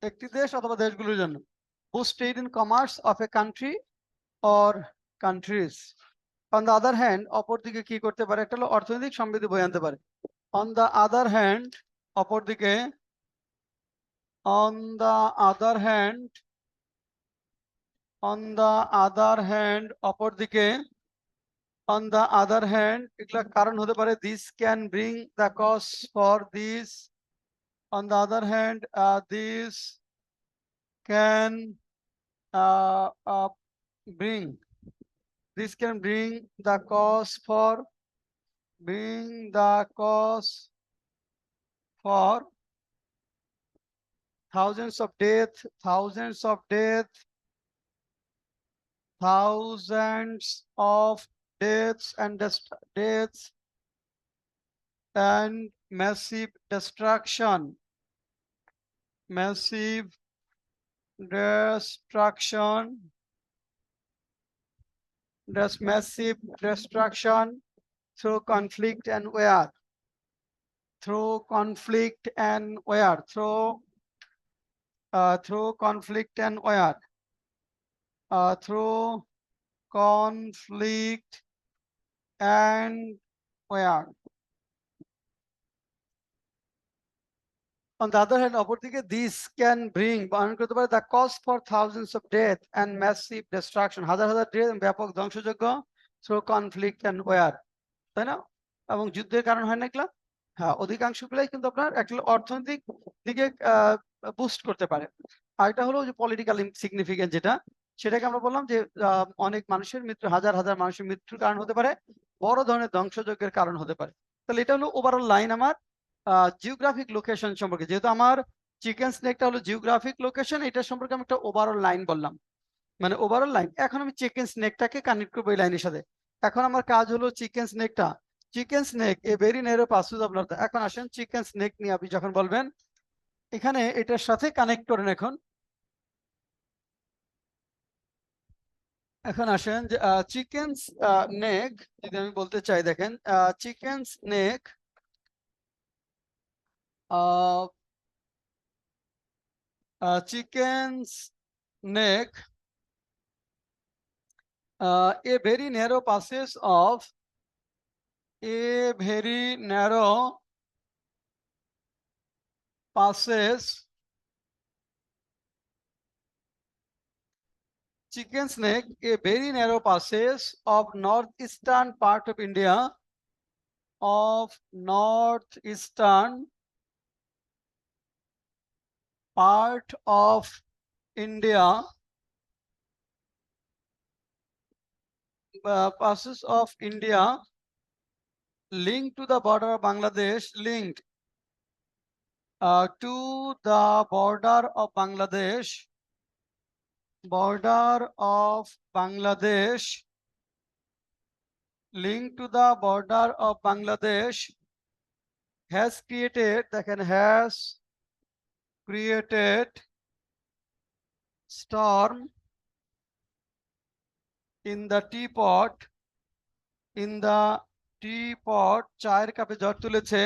একটি দেশ অথবা দেশগুলোর জন্য। Boost trade in commerce of a country or countries. On the other hand, অপরদিকে কি করতে পারে? একটা হলো অর্থনৈতিক সমৃদ্ধি বয়ে আনতে পারে। অন দ্য আদার হ্যান্ড, অপরদিকে, on the other hand, on the other hand, অপরদিকে, অন দ্য আদার হ্যান্ড, এগুলা কারণ হতে পারে। This can bring the cost for this. On the other hand, this can bring, this can bring the cause for, bring the cause for thousands of death, thousands of death, thousands of deaths and deaths and massive destruction, massive destruction, massive destruction through conflict and war, through conflict and war, through conflict and war, through conflict and war. On the other hand, অপরদিকে this can bring, বহন করতে পারে the cause for thousands of death and massive destruction, হাজার হাজার ব্যাপক ধ্বংসযজ্ঞ through conflict and war, তাই না? এবং যুদ্ধের কারণ হয় না এগুলা? হ্যাঁ, অধিকাংশগুলাই কিন্তু আপনার একটা অর্থনৈতিক দিকে বুস্ট করতে পারে। আর এটা হলো যে পলিটিক্যাল সিগনিফিকেন্স, যেটা সেটাকে আমরা বললাম যে অনেক মানুষের মৃত্যু, হাজার হাজার মানুষের মৃত্যুর কারণ হতে পারে, বড় ধরনের ধ্বংসযজ্ঞের কারণ হতে পারে। তাহলে এটা হলো ওভারঅল লাইন আমার জিওগ্রাফিক লোকেশন সম্পর্কে। যেহেতু আমার চিকেন স্নেকটা হলো জিওগ্রাফিক লোকেশন, এটা সম্পর্কে আমি একটা ওভারঅল লাইন বললাম, মানে ওভারঅল লাইন। এখন আমি চিকেন স্নেকটাকে কানেক্ট করবো এই লাইনের সাথে। এখন আমার কাজ হলো চিকেন স্নেকটা, chicken's neck a very narrow passage of north. এখন আসেন চিকেন স্নেক নিয়ে আপনি যখন বলবেন, এখানে এটার সাথে কানেক্ট করেন। এখন আসেন যে চিকেন নেক যদি আমি বলতে চাই, দেখেন chicken snake chicken snake a very narrow passage of, a very narrow passage, chicken snake, a very narrow passage of northeastern part of India, of northeastern part of India, passage of India, linked to the border of Bangladesh, linked to the border of Bangladesh, border of Bangladesh, linked to the border of Bangladesh, has created, দেখেন, has created storm in the teapot, in the teapot, চায়ের কাপে ঝড় তুলেছে,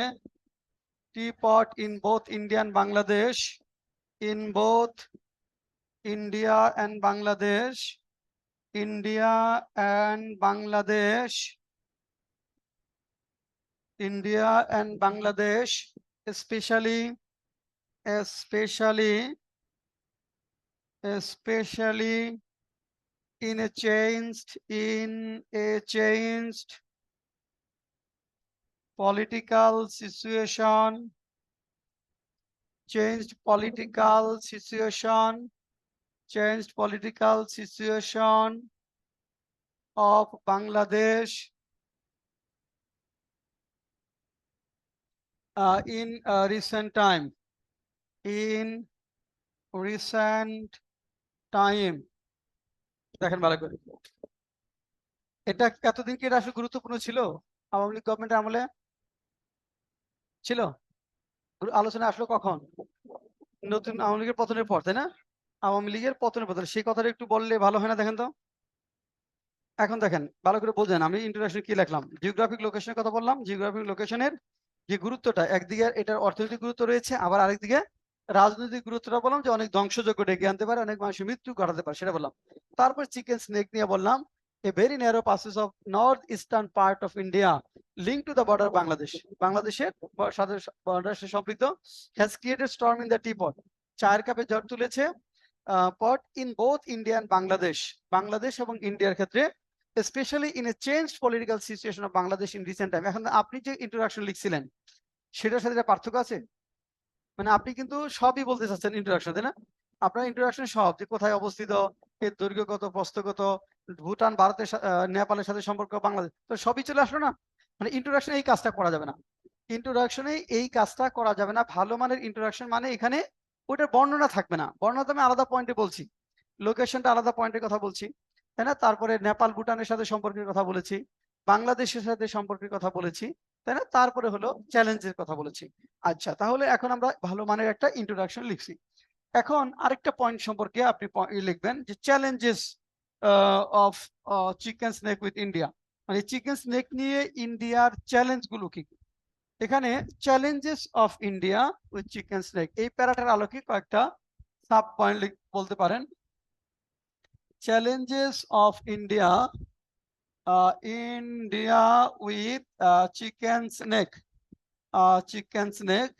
teapot in both India and Bangladesh, in both India and Bangladesh, India and Bangladesh, India and Bangladesh, especially in a changed political situation, changed political situation of Bangladesh in recent time, in recent time. দেখেন ভালো করে, এটা এতদিন কি এটা আসলে গুরুত্বপূর্ণ ছিল? আওয়ামী লীগ গভর্নমেন্টের আমলে ছিল? আলোচনা আসলো কখন? নতুন আওয়ামী লীগের পতনের পর, তাই না? আওয়ামী লীগের পতনের পর সেই কথাটা একটু বললে ভালো হয় না? দেখেন তো, এখন দেখেন ভালো করে বোঝেন আমি ইন্ট্রোডাকশন কি লিখলাম। জিওগ্রাফিক লোকেশনের কথা বললাম। জিওগ্রাফিক লোকেশনের যে গুরুত্বটা, একদিকে এটার অর্থনৈতিক গুরুত্ব রয়েছে, আবার আরেকদিকে রাজনৈতিক গুরুত্বটা বললাম যে অনেক ধ্বংসযজ্ঞ ডেকে আনতে পারে, অনেক মানুষের মৃত্যু ঘটাতে পারে, সেটা বললাম। তারপর চিকেন স্নেক নিয়ে বললাম a very narrow passage of north eastern part of India link to the border Bangladesh, বাংলাদেশের সাথে বর্ডার সম্পৃক্ত, has created storm in the tea pot, চায়ের কাপে ঝড় তুলেছে pot in both India and Bangladesh, Bangladesh এবং ইন্ডিয়ার ক্ষেত্রে, specially in a change political situation of Bangladesh in recent time. এখন আপনি যে ইন্ট্রোডাকশন লিখছিলেন সেটার সাথে একটা পার্থক্য আছে, মানে আপনি কিন্তু সবই বলতে চাচ্ছেন ইন্ট্রোডাকশন, তাই না? আপনার ইন্ট্রোডাকশন সব, যে কোথায় অবস্থিত, এর দৈর্ঘ্য কত, প্রস্থ কত, ভুটান ভারতের নেপালের সাথে সম্পর্ক, বাংলাদেশ, তো সবই চলে আসলো না। মানে ইন্ট্রোডাকশনে এই কাজটা করা যাবে না, ইন্ট্রোডাকশনে এই কাজটা করা যাবে না। ভালো মানের ইন্ট্রোডাকশন মানে এখানে ওটার বর্ণনা থাকবে না, বর্ণনা তো আমি আলাদা পয়েন্টে বলছি, লোকেশনটা আলাদা পয়েন্টের কথা বলছি, তাই না? তারপরে নেপাল ভুটানের সাথে সম্পর্কের কথা বলেছি, বাংলাদেশের সাথে সম্পর্কের কথা বলেছি, তাই না? তারপরে হলো চ্যালেঞ্জের কথা বলেছি। আচ্ছা, তাহলে এখন আমরা ভালো মানের একটা ইন্ট্রোডাকশন লিখছি। এখন আরেকটা পয়েন্ট সম্পর্কে আপনি লিখবেন যে challenges of chicken snake with India, মানে চিকেন স্নেক নিয়ে ইন্ডিয়ার চ্যালেঞ্জ গুলো কি কি? এখানে challenges of India with chicken snake, এই প্যারাটার আলোকে কয়েকটা সাব পয়েন্ট বলতে পারেন। Challenges of India, India with chicken snake, chicken snake,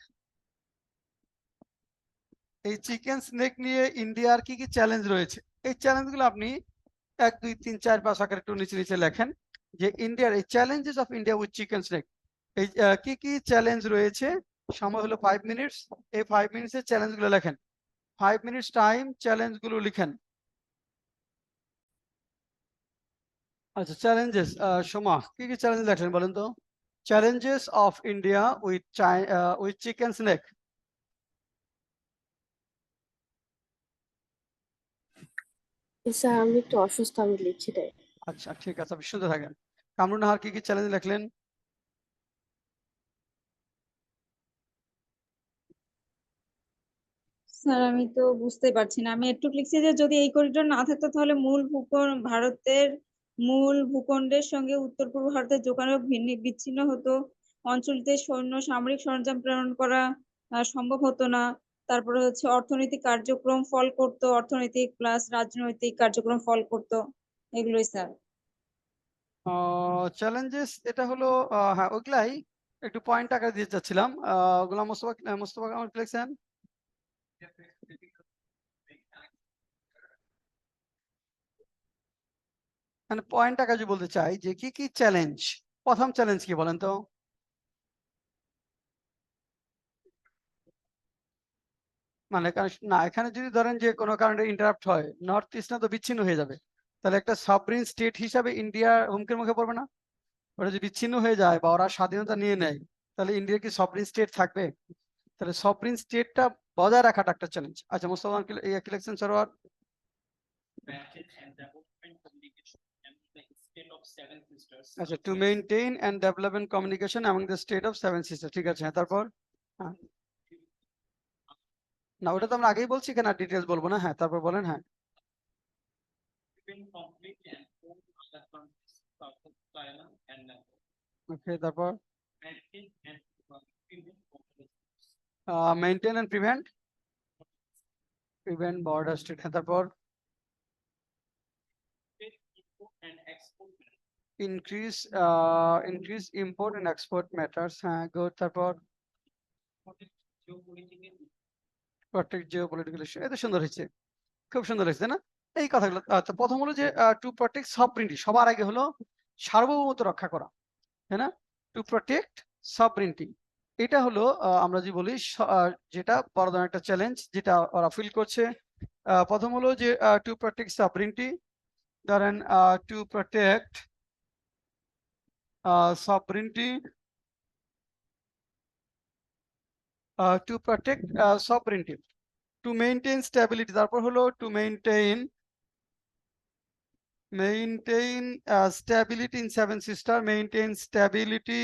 এই চিকেন স্নেক নিয়ে ইন্ডিয়ার কি কি চ্যালেঞ্জ রয়েছে, এই চ্যালেঞ্জগুলো আপনি 1 2 3 4 5 আকারে একটু নিচে নিচে লেখেন, যে ইন্ডিয়ার এই challenges of India with chicken snake, এই কি কি চ্যালেঞ্জ রয়েছে। সময় হলো 5 মিনিটস, এই 5 মিনিটসের চ্যালেঞ্জগুলো লেখেন, 5 মিনিটস টাইম চ্যালেঞ্জগুলো লিখেন। আচ্ছা, চ্যালেঞ্জেস, সোমা কি কি চ্যালেঞ্জ লেখেন বলেন তো? Challenges of India with with chicken snake. Sir আমি একটু অসুস্থ, আমি লিখছি তাই। আচ্ছা ঠিক আছে, আপনি শুনতে থাকেন। কামরুন নাহার কি কি চ্যালেঞ্জ লিখলেন? স্যার আমি তো বুঝতে পারছি না, আমি একটু লিখছি যে যদি এই করিডোর না থাকতো তাহলে ভারতের মূল ভূখণ্ডের সঙ্গে উত্তর পূর্ব ভারতের যোগাযোগ বিচ্ছিন্ন হতো, অঞ্চলটিতে সৈন্য সামরিক সরঞ্জাম প্রেরণ করা সম্ভব হতো না, তারপরে হচ্ছে অর্থনৈতিক কার্যক্রম ফল করতো, অর্থনৈতিক প্লাস রাজনৈতিক কার্যক্রম ফল করতো, এগুলোই স্যার। চ্যালেঞ্জেস এটা হলো হ্যাঁ ওগুলাই একটু পয়েন্ট আকারে দিতে চাচ্ছিলাম। গোলাম মোস্তফা, মোস্তফা কামাল কি লিখছেন? মানে পয়েন্ট আকারে যদি বলতে চাই যে কি কি চ্যালেঞ্জ, প্রথম চ্যালেঞ্জ কি বলেন তো? মানে না, এখানে যদি ধরেন যে কোনো কারণে ইন্টারাপ্ট হয়, নর্থ ইস্ট না তো বিচ্ছিন্ন হয়ে যাবে, তাহলে একটা সভরেন স্টেট হিসাবে ইন্ডিয়া হুমকির মুখে পড়বে না? ওরা যদি বিচ্ছিন্ন হয়ে যায় বা ওরা স্বাধীনতা নিয়ে নেয়, তাহলে ইন্ডিয়া কি সভরেন স্টেট থাকবে? তাহলে সভরেন স্টেটটা বজায় রাখাটা একটা চ্যালেঞ্জ। আচ্ছা, মোস্তফা কি লিখছেন Sarwar? Maintain and development communication among the state of seven sisters. আচ্ছা, to maintain and development communication among the state of seven sister, ঠিক আছে। হ্যাঁ, তারপর? হ্যাঁ, না ওটা তো আমরা আগেই বলছি, কেন ডিটেলস বলবো না। হ্যাঁ, তারপর বলেন। হ্যাঁ, Prevent conflict and form other countries, South China and Nepal. ওকে, তারপর? Maintain and prevent conflict. Maintain and prevent border state, হ্যাঁ, তারপর? Import and export. Increase import and export matters, হ্যাঁ গুড। তারপর? Protect geopolitical. Protect geopolitical issue, এটা সুন্দর হয়েছে, খুব সুন্দর হয়েছে, তাই না? এই কথাগুলো। আচ্ছা, প্রথম হলো যে টু প্রটেক্ট সভরিনটি, সবার আগে হলো সার্বভৌমত্ব রক্ষা করা, তাই না? টু প্রটেক্ট সভরিনটি, এটা হলো আমরা যে বলি যেটা বড় ধরনের একটা চ্যালেঞ্জ যেটা ওরা ফিল করছে। প্রথম হলো যে টু প্রটেক্ট সভরিনটি, ধরেন to protect sovereignty, to protect sovereignty, to maintain stability, তারপর হলো to maintain stability in seven sister, maintain stability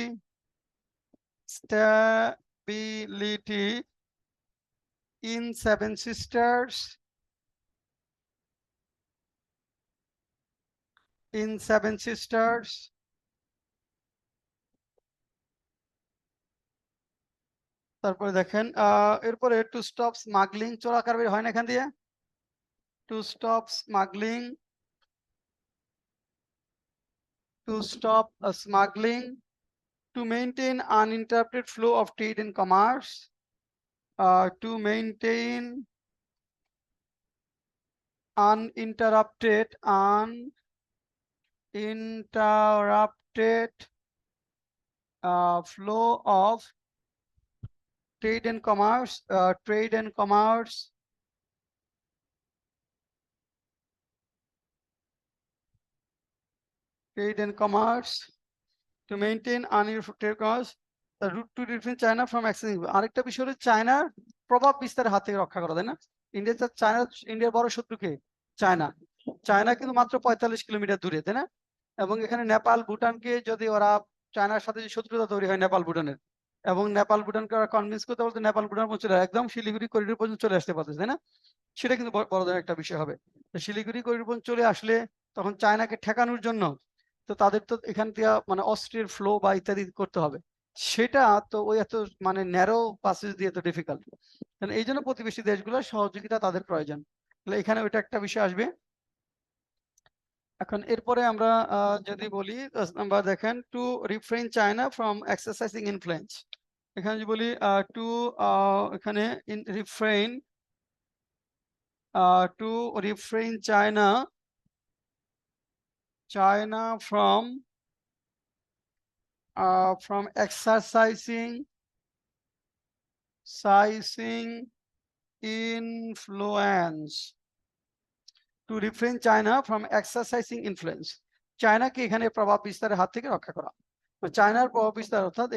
in seven sisters, তারপরে দেখেন এরপরে টু স্টপ স্মাগলিং, চোরাকারবারি হয় না এখান দিয়ে, to stop smuggling, to stop smuggling, to maintain uninterrupted flow of trade and commerce, to maintain uninterrupted flow of trade and commerce, trade and commerce, trade and commerce, to maintain uninterrupted commerce, the route to defend China from accessing. আরেকটা বিষয় হলো চায়নার প্রভাব বিস্তারের হাত থেকে রক্ষা করা, তাই না? ইন্ডিয়ার বড় শত্রু কে? চায়না। চায়না কিন্তু মাত্র 45 কিলোমিটার দূরে, তাই না? এবং এখানে নেপাল ভুটানকে যদি ওরা চায়নার সাথে যে শত্রুতা তৈরি হয় নেপাল ভুটানের, এবং নেপাল ভুটানকে ওরা কনভিন্স করতে বলতে নেপাল ভুটান পর্যন্ত একদম শিলিগুড়ি করিডোর পর্যন্ত চলে আসতে পারতেছে, তাই না? সেটা কিন্তু বড় ধরনের একটা বিষয় হবে। তো শিলিগুড়ি করিডোর পর্যন্ত চলে আসলে তখন চায়নাকে ঠেকানোর জন্য তো তাদের তো এখান থেকে মানে অস্ত্রের ফ্লো বা ইত্যাদি করতে হবে, সেটা তো ওই এত মানে ন্যারো পাসেজ দিয়ে তো ডিফিকাল্ট। এই জন্য প্রতিবেশী দেশগুলোর সহযোগিতা তাদের প্রয়োজন। তাহলে এখানে ওইটা একটা বিষয় আসবে। এখন এরপরে আমরা যদি বলি 10 নাম্বার দেখেন, to refrain China from exercising influence. এখানে যদি বলি টু এখানে refrain to refrain China from exercising influence, to refrain China from exercising influence, চায়নাকে এখানে প্রভাব বিস্তারের হাত থেকে রক্ষা করা। চায়নার প্রভাব বিস্তার অর্থাৎ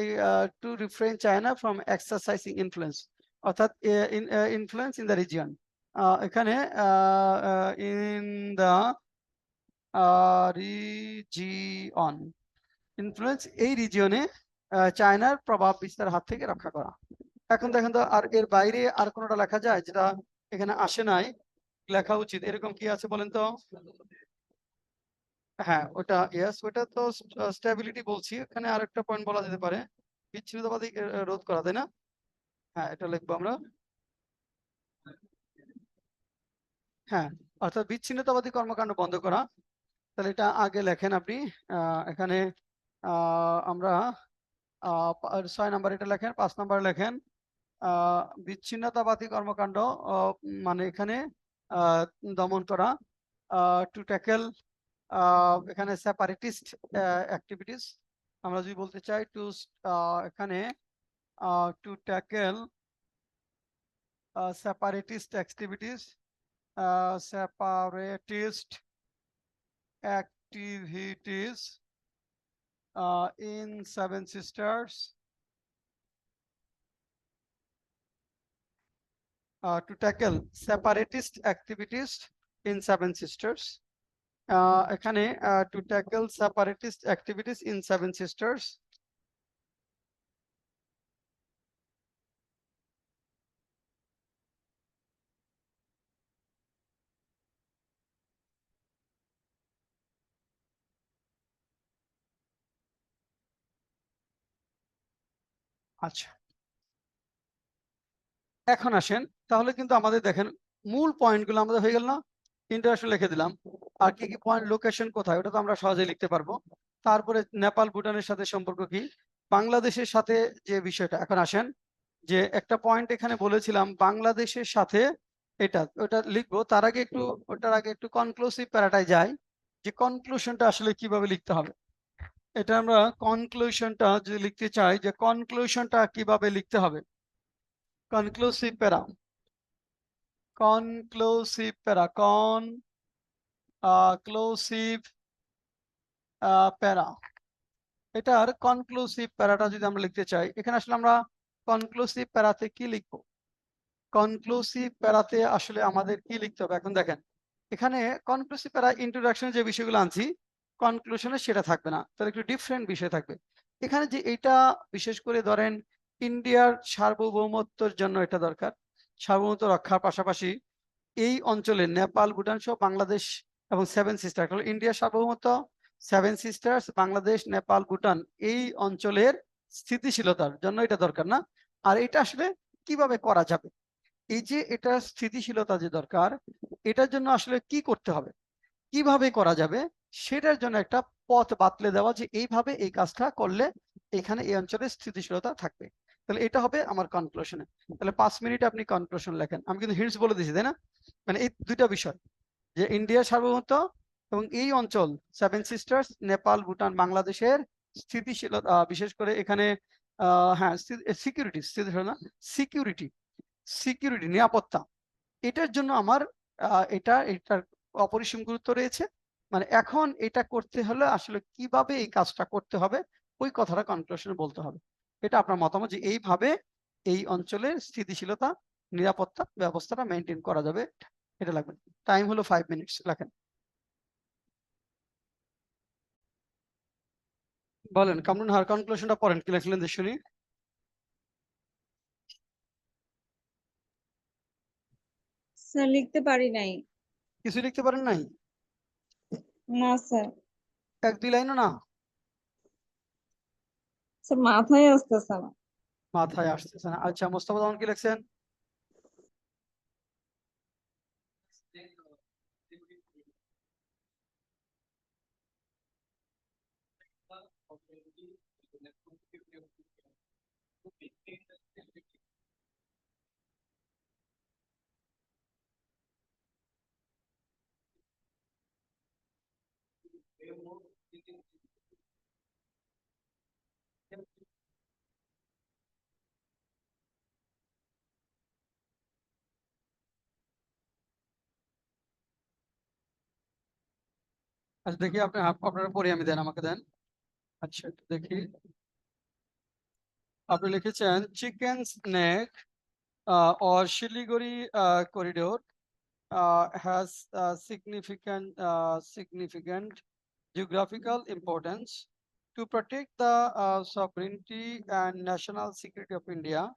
to refrain China from exercising influence, অর্থাৎ ইনফ্লুয়েন্স ইন দ্য রিজিয়ন। এখানে ইন দ্য রিজিয়ন, ইনফ্লুয়েন্স এই রিজিয়নে চায়নার প্রভাব বিস্তার হাত থেকে রক্ষা করা। এখন দেখেন তো আর এর বাইরে আর কোনোটা লেখা যায় যেটা এখানে আসে নাই, লেখা উচিত এরকম কি আছে বলেন তো? হ্যাঁ ওটা ইয়েস, ওটা তো স্টেবিলিটি বলছি, এখানে আরেকটা পয়েন্ট বলা যেতে পারে বিচ্ছিন্নতাবাদী রোধ করা, তাই না? হ্যাঁ এটা লিখবো আমরা, হ্যাঁ অর্থাৎ বিচ্ছিন্নতাবাদী কর্মকাণ্ড বন্ধ করা। তাহলে এটা আগে লেখেন আপনি, এখানে আমরা 6 নাম্বার এটা লেখেন, 5 নাম্বার লেখেন বিচ্ছিন্নতাবাদী কর্মকাণ্ড মানে এখানে দমন করা, টু ট্যাকেল এখানে সেপারেটিস্ট অ্যাক্টিভিটিস। আমরা যদি বলতে চাই টু এখানে two tackle separatist activities, separatist activities in Seven Sisters, to tackle separatist activities in Seven Sisters, এখানে to tackle separatist activities in Seven Sisters, আচ্ছা এখন আসেন তাহলে কিন্তু আমাদের দেখেন মূল পয়েন্টগুলো আমাদের হয়ে গেল না, ইন্টারন্যাশনাল লিখে দিলাম, আর কি কি পয়েন্ট, লোকেশন কোথায় ওটা তো আমরা সহজেই লিখতে পারবো, তারপরে নেপাল ভুটানের সাথে সম্পর্ক কি, বাংলাদেশের সাথে যে বিষয়টা। এখন আসেন যে একটা পয়েন্ট এখানে বলেছিলাম বাংলাদেশের সাথে, এটা ওটা লিখবো, তার আগে একটু ওটার আগে একটু কনক্লুসিভ প্যারাটায় যাই যে কনক্লুশনটা আসলে কিভাবে লিখতে হবে। এটা আমরা কনক্লুশনটা যদি লিখতে চাই যে কনক্লুশনটা কিভাবে লিখতে হবে, কনক্লুসিভ প্যারা, conclusive para conclusive প্যারা, এটার কনক্লুসিভ প্যারাটা যদি আমরা লিখতে চাই, এখানে আসলে আমরা কনক্লুসিভ প্যারাতে কি লিখবো, কনক্লুসিভ প্যারাতে আসলে আমাদের কি লিখতে হবে। এখন দেখেন এখানে কনক্লুসিভ প্যারা ইন্ট্রোডাকশনে যে বিষয়গুলো আনছি কনক্লুশনে সেটা থাকবে না, তাহলে একটু ডিফারেন্ট বিষয় থাকবে। এখানে যে এটা বিশেষ করে ধরেন ইন্ডিয়ার সার্বভৌমত্বের জন্য এটা দরকার, সার্বভৌমত্ব রক্ষার পাশাপাশি এই অঞ্চলে নেপাল ভুটান সহ বাংলাদেশ এবং সেভেন সিস্টার, ইন্ডিয়ার সার্বভৌমত্ব, সেভেন সিস্টার্স, বাংলাদেশ, নেপাল, ভুটান এই অঞ্চলের স্থিতিশীলতার জন্য এটা দরকার না। আর এটা আসলে কিভাবে করা যাবে, এই যে এটা স্থিতিশীলতা যে দরকার, এটার জন্য আসলে কি করতে হবে, কিভাবে করা যাবে, সেটার জন্য একটা পথ বাতলে দেওয়া যে এইভাবে এই কাজটা করলে এখানে এই অঞ্চলে স্থিতিশীলতা থাকবে। তাহলে এটা হবে আমার কনক্লুশনে। তাহলে 5 মিনিট আপনি কনক্লুশন লেখেন। আমি কিন্তু হিন্টস বলে দিয়েছি, তাই না? মানে এই দুইটা বিষয়, যে ইন্ডিয়ার সার্বভৌমত্ব এবং এই অঞ্চল সেভেন সিস্টার্স, নেপাল, ভুটান, বাংলাদেশের স্থিতিশীলতা, বিশেষ করে এখানে হ্যাঁ সিকিউরিটি, স্থিতিশীল না, সিকিউরিটি, সিকিউরিটি নিরাপত্তা, এটার জন্য আমার এটার অপরিসীম গুরুত্ব রয়েছে। মানে এখন এটা করতে হলে আসলে কিভাবে এই কাজটা করতে হবে, ওই কথাটা কনক্লুশনে বলতে হবে। এটা আপনার মতামত যে এইভাবে এই অঞ্চলের স্থিতিশীলতা, নিরাপত্তা ব্যবস্থাটা মেনটেন করা যাবে, এটা লাগবে। টাইম হলো 5 মিনিটস, লেখেন। বলেন কামরুন, হার কনক্লুশনটা পড়েন, কি লিখলেন যে শুনি। স্যার লিখতে পারি নাই। কিছু লিখতে পারেন নাই? না স্যার, 1-2 লাইনও না? স্যার মাথায় আসতেছে না। মাথায় আসতেছে না। আচ্ছা, মোস্তফা জামান কি লিখছেন? আচ্ছা দেখি, আপনারা পড়ে আমি দেন, আমাকে দেন। আচ্ছা একটু দেখি। আপনি লিখেছেন chicken snake or Shiliguri corridor has significant geographical importance to protect the sovereignty and national security of India,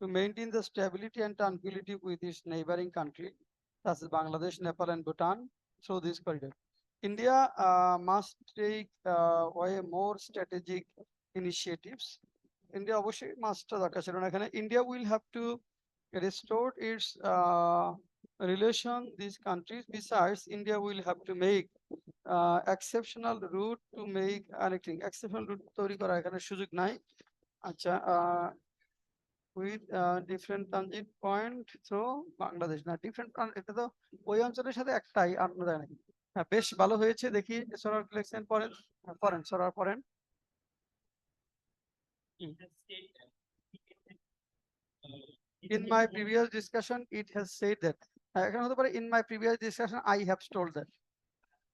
to maintain the stability and tranquility with its neighboring country, such as Bangladesh, Nepal, and Bhutan, through this corridor. India must take way more strategic initiatives. India অবশ্যই মাস্টার দরকার ছিল না এখানে। India will have to restore its relation these countries. Besides, India will have to make exceptional route to make anything. Exceptional route তৈরি করা এখানে সুযোগ নাই। আচ্ছা, with different transit point through Bangladesh, না different, এটা তো ওই অঞ্চলের সাথে একটাই, আর কোনো জায়গায় নাই। হ্যাঁ, বেশ ভালো হয়েছে। দেখি সরার কালেকশন পড়েন, পড়েন সরার পড়েন। It has said that In my previous discussion it has said that, এখানে হতে পারে in my previous discussion I have told that,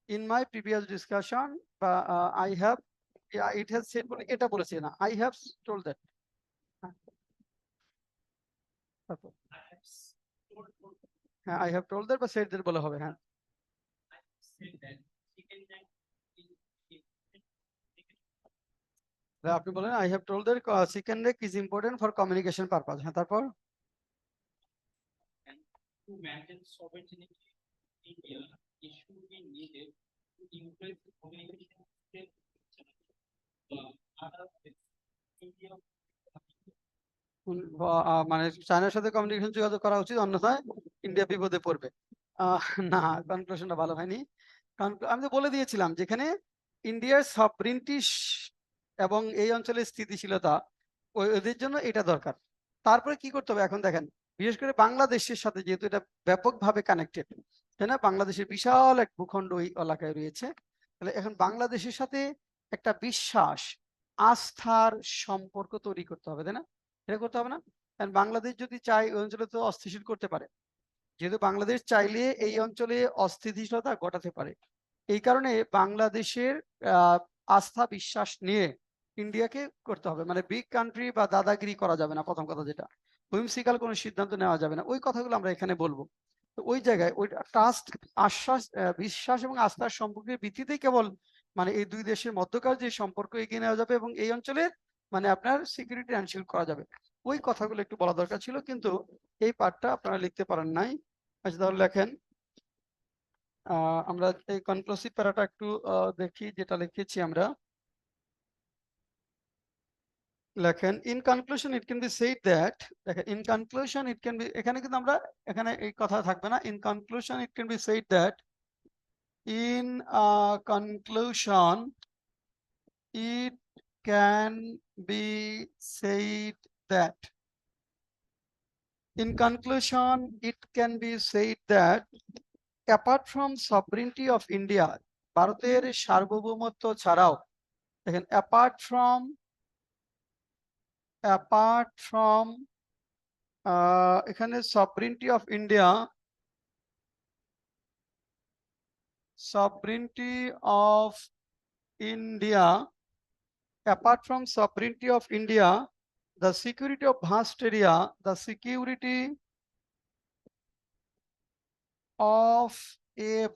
in my previous discussion বা I have, it has said বলে এটা বলেছে না, I have told that। তারপর, I have told হ্যাঁ I have told that বা said that বলে হবে। হ্যাঁ, said that chicken neck is আপনি বলেন I have told that chicken neck is important for communication purpose। হ্যাঁ, তারপর and to maintain sovereignty in India, it should be needed to increase the communication with other states. India মানে চায়নার সাথে কমিউনিকেশন যোগাযোগ করা উচিত, অন্যথায় ইন্ডিয়া বিপদে পড়বে। না, কনক্লুশনটা ভালো হয়নি। কারণ আমি তো বলে দিয়েছিলাম যেখানে ইন্ডিয়ার সভরিনটি এবং এই অঞ্চলের স্থিতিশীলতা, ওদের জন্য এটা দরকার। তারপরে কি করতে হবে এখন দেখেন, বিশেষ করে বাংলাদেশের সাথে যেহেতু এটা ব্যাপকভাবে কানেক্টেড, তাই না? বাংলাদেশের বিশাল এক ভূখণ্ড ওই এলাকায় রয়েছে। তাহলে এখন বাংলাদেশের সাথে একটা বিশ্বাস, আস্থার সম্পর্ক তৈরি করতে হবে, তাই না? এটা করতে হবে না? কারণ বাংলাদেশ যদি চায় ওই অঞ্চলে তো অস্থিতিশীল করতে পারে, যেহেতু বাংলাদেশ চাইলে এই অঞ্চলে অস্থিতিশীলতা ঘটাতে পারে। এই কারণে বাংলাদেশের আস্থা বিশ্বাস নিয়ে ইন্ডিয়াকে করতে হবে। মানে বিগ কান্ট্রি বা দাদাগিরি করা যাবে না, প্রথম কথা যেটা। হুইমসিক্যাল কোনো সিদ্ধান্ত নেওয়া যাবে না, ওই কথাগুলো আমরা এখানে বলবো। তো ওই জায়গায় ওই ট্রাস্ট, আশ্বাস, বিশ্বাস এবং আস্থার সম্পর্কের ভিত্তিতেই কেবল মানে এই দুই দেশের মধ্যকার যে সম্পর্ক এগিয়ে নেওয়া যাবে এবং এই অঞ্চলের মানে আপনার সিকিউরিটি এনশিওর করা যাবে। ওই কথাগুলো একটু বলা দরকার ছিল, কিন্তু এই পার্টটা আপনারা লিখতে পারেন নাই। আচ্ছা তাহলে লেখেন। আমরা এই কনক্লুসিভ প্যারাটা একটু দেখি, যেটা লিখেছি আমরা। লেখেন in conclusion it can be said that দেখেন in conclusion it can be এখানে কিন্তু আমরা এখানে এই কথা থাকবে না in conclusion it can be said that in conclusion it can be said that in conclusion it can be said that apart from sovereignty of India ভারতের সার্বভৌমত্ব ছাড়াও দেখেন apart from এখানে sovereignty of India apart from sovereignty of India the security of vast area the security of a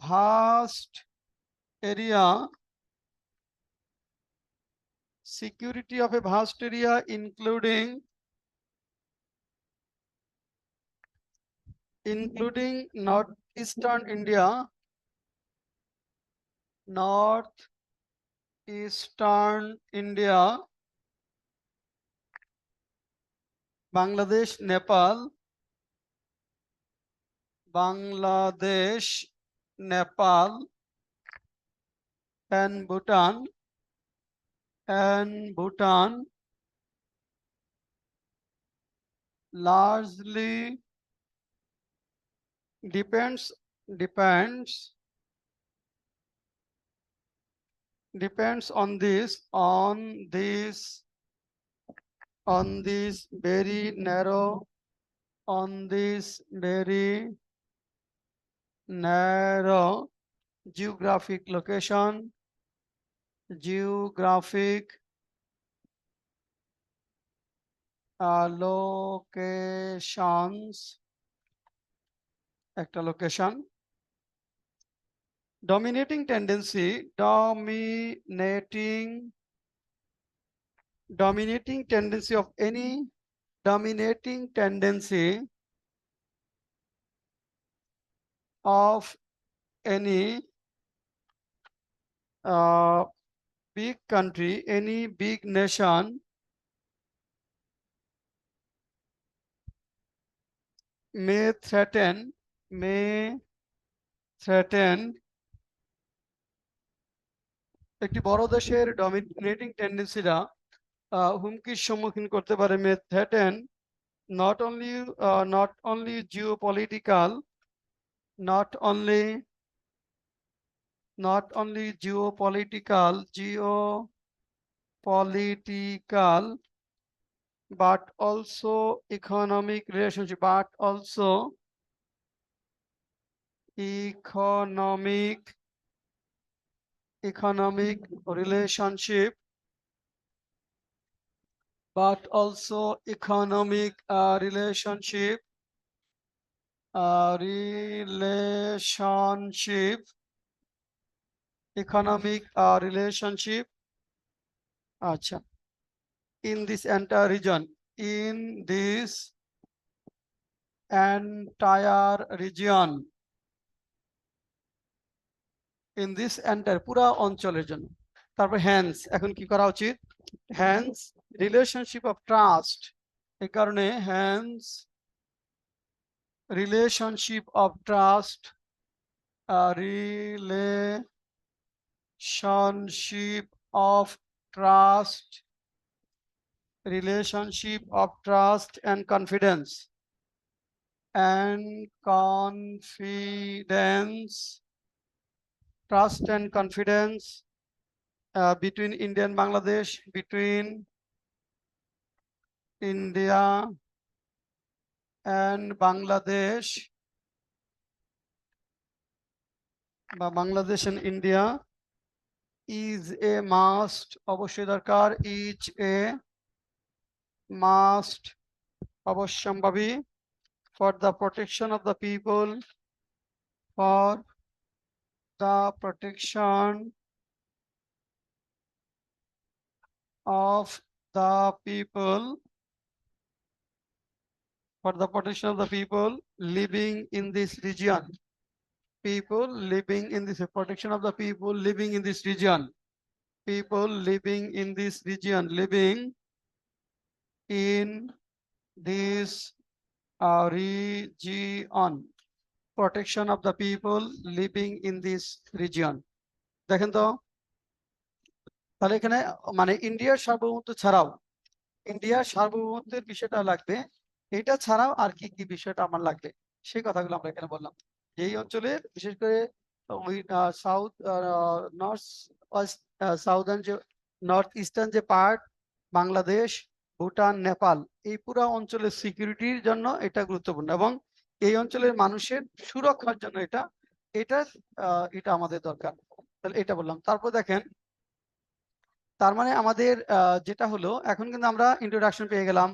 vast area including northeastern India Bangladesh Nepal and Bhutan largely depends on this very narrow geographic locations একটা location dominating tendency of any big country any big nation may threaten একটি বড় দেশের ডমিনেটিং টেন্ডেন্সিরা হুমকির সম্মুখীন করতে পারে may threaten not only geopolitical but also economic relationship আচ্ছা in this entire region পুরা অঞ্চলের জন্য তারপর hence এখন কি করা উচিত hence relationship of trust এই কারণে hence relationship of trust and confidence between India and Bangladesh between India and Bangladesh বা Bangladesh and India is a must অবশ্যই দরকার is a must অবশ্যম্ভাবী for the protection of the people for the protection of the people living in this region protection of the people living in this region living in this region, protection of the people living in this region. দেখেন তো তাহলে এখানে মানে ইন্ডিয়ার সার্বভৌমত্ব ছাড়াও ইন্ডিয়ার সার্বভৌমত্বের বিষয়টা লাগবে, এটা ছাড়াও আর কি কি বিষয়টা আমার লাগবে সেই কথাগুলো আমরা এখানে বললাম। এই অঞ্চলের বিশেষ করে ওই সাউথ নর্থ ওয়েস্ট সাউদার্ন যে নর্থ ইস্টার্ন যে পার্ট, বাংলাদেশ, ভুটান, নেপাল, এই পুরো অঞ্চলের সিকিউরিটির জন্য এটা গুরুত্বপূর্ণ এবং এই অঞ্চলের মানুষের সুরক্ষার জন্য এটা এটা আমাদের দরকার। তাহলে এটা বললাম। তারপর দেখেন তার মানে আমাদের যেটা হলো এখন কিন্তু আমরা ইন্ট্রোডাকশন পেয়ে গেলাম,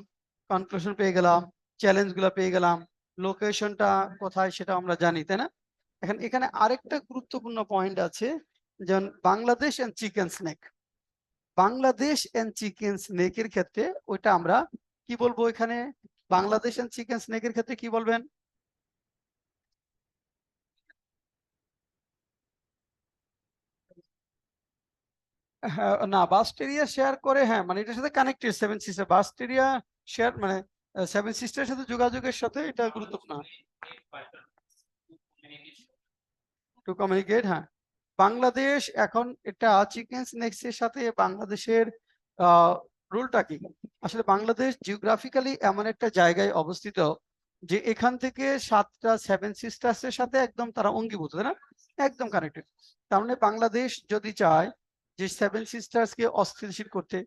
কনক্লুশন পেয়ে গেলাম, চ্যালেঞ্জ গুলো পেয়ে গেলাম, লোকেশনটা কোথায় সেটা আমরা জানি, তাই না? এখন এখানে আরেকটা গুরুত্বপূর্ণ পয়েন্ট আছে, যেমন Bangladesh and chicken's neck. Bangladesh and chicken স্নেকের ক্ষেত্রে ওইটা আমরা কি বলবো এখানে? বাংলাদেশ এন্ড চিকেন স্নেকের ক্ষেত্রে কি বলবেন? হ্যাঁ, না বাস্ট এরিয়া শেয়ার করে, হ্যাঁ মানে এটার সাথে connected seven sister, vast area share মানে সেভেন সিস্টারের সাথে যোগাযোগের সাথে এটা গুরুত্বপূর্ণ টু কমিউনিকেট। হ্যাঁ, বাংলাদেশ এখন এটা চিকেন স্নেকস এর সাথে বাংলাদেশের রুলটা কি? আসলে বাংলাদেশ জিওগ্রাফিক্যালি এমন একটা জায়গায় অবস্থিত যে এখান থেকে 7টা সেভেন সিস্টার্স এর সাথে একদম তারা অঙ্গীভূত, তাই না? একদম কানেক্টেড। তার মানে বাংলাদেশ যদি চায় যে সেভেন সিস্টার্স কে অস্থিতিশীল করতে,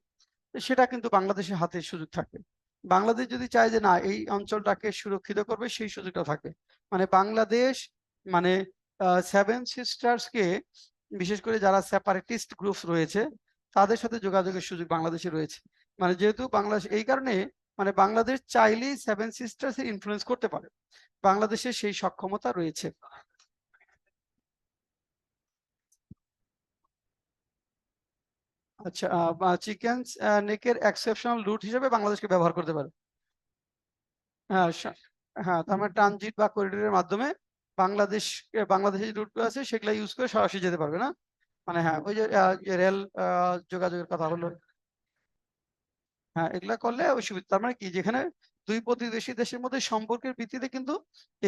সেটা কিন্তু বাংলাদেশের হাতে সুযোগ থাকবে। বাংলাদেশ যদি চায় যে না এই অঞ্চলটাকে সুরক্ষিত করবে, সেই সুযোগটা থাকবে। মানে বাংলাদেশ মানে সেভেন সিস্টার্স কে বিশেষ করে যারা সেপারেটিস্ট গ্রুপ রয়েছে তাদের সাথে যোগাযোগের সুযোগ বাংলাদেশে রয়েছে। মানে যেহেতু বাংলাদেশ এই কারণে মানে বাংলাদেশ চাইলেই সেভেন সিস্টার্স এর ইনফ্লুয়েন্স করতে পারে, বাংলাদেশের সেই সক্ষমতা রয়েছে। আচ্ছা, চিকেন নেকের এক্সেপশনাল রুট হিসেবে বাংলাদেশকে ব্যবহার করতে পারে। হ্যাঁ হ্যাঁ, তার মানে ট্রানজিট বা করিডোরের মাধ্যমে বাংলাদেশের যে রুটগুলো আছে সেগুলো ইউজ করে সরাসরি যেতে পারবে না। মানে হ্যাঁ ওই যে রেল যোগাযোগের কথা হলো, হ্যাঁ এগুলা করলে ওই সুবিধা। তার মানে কি যেখানে দুই প্রতিবেশী দেশের মধ্যে সম্পর্কের ভিত্তিতে কিন্তু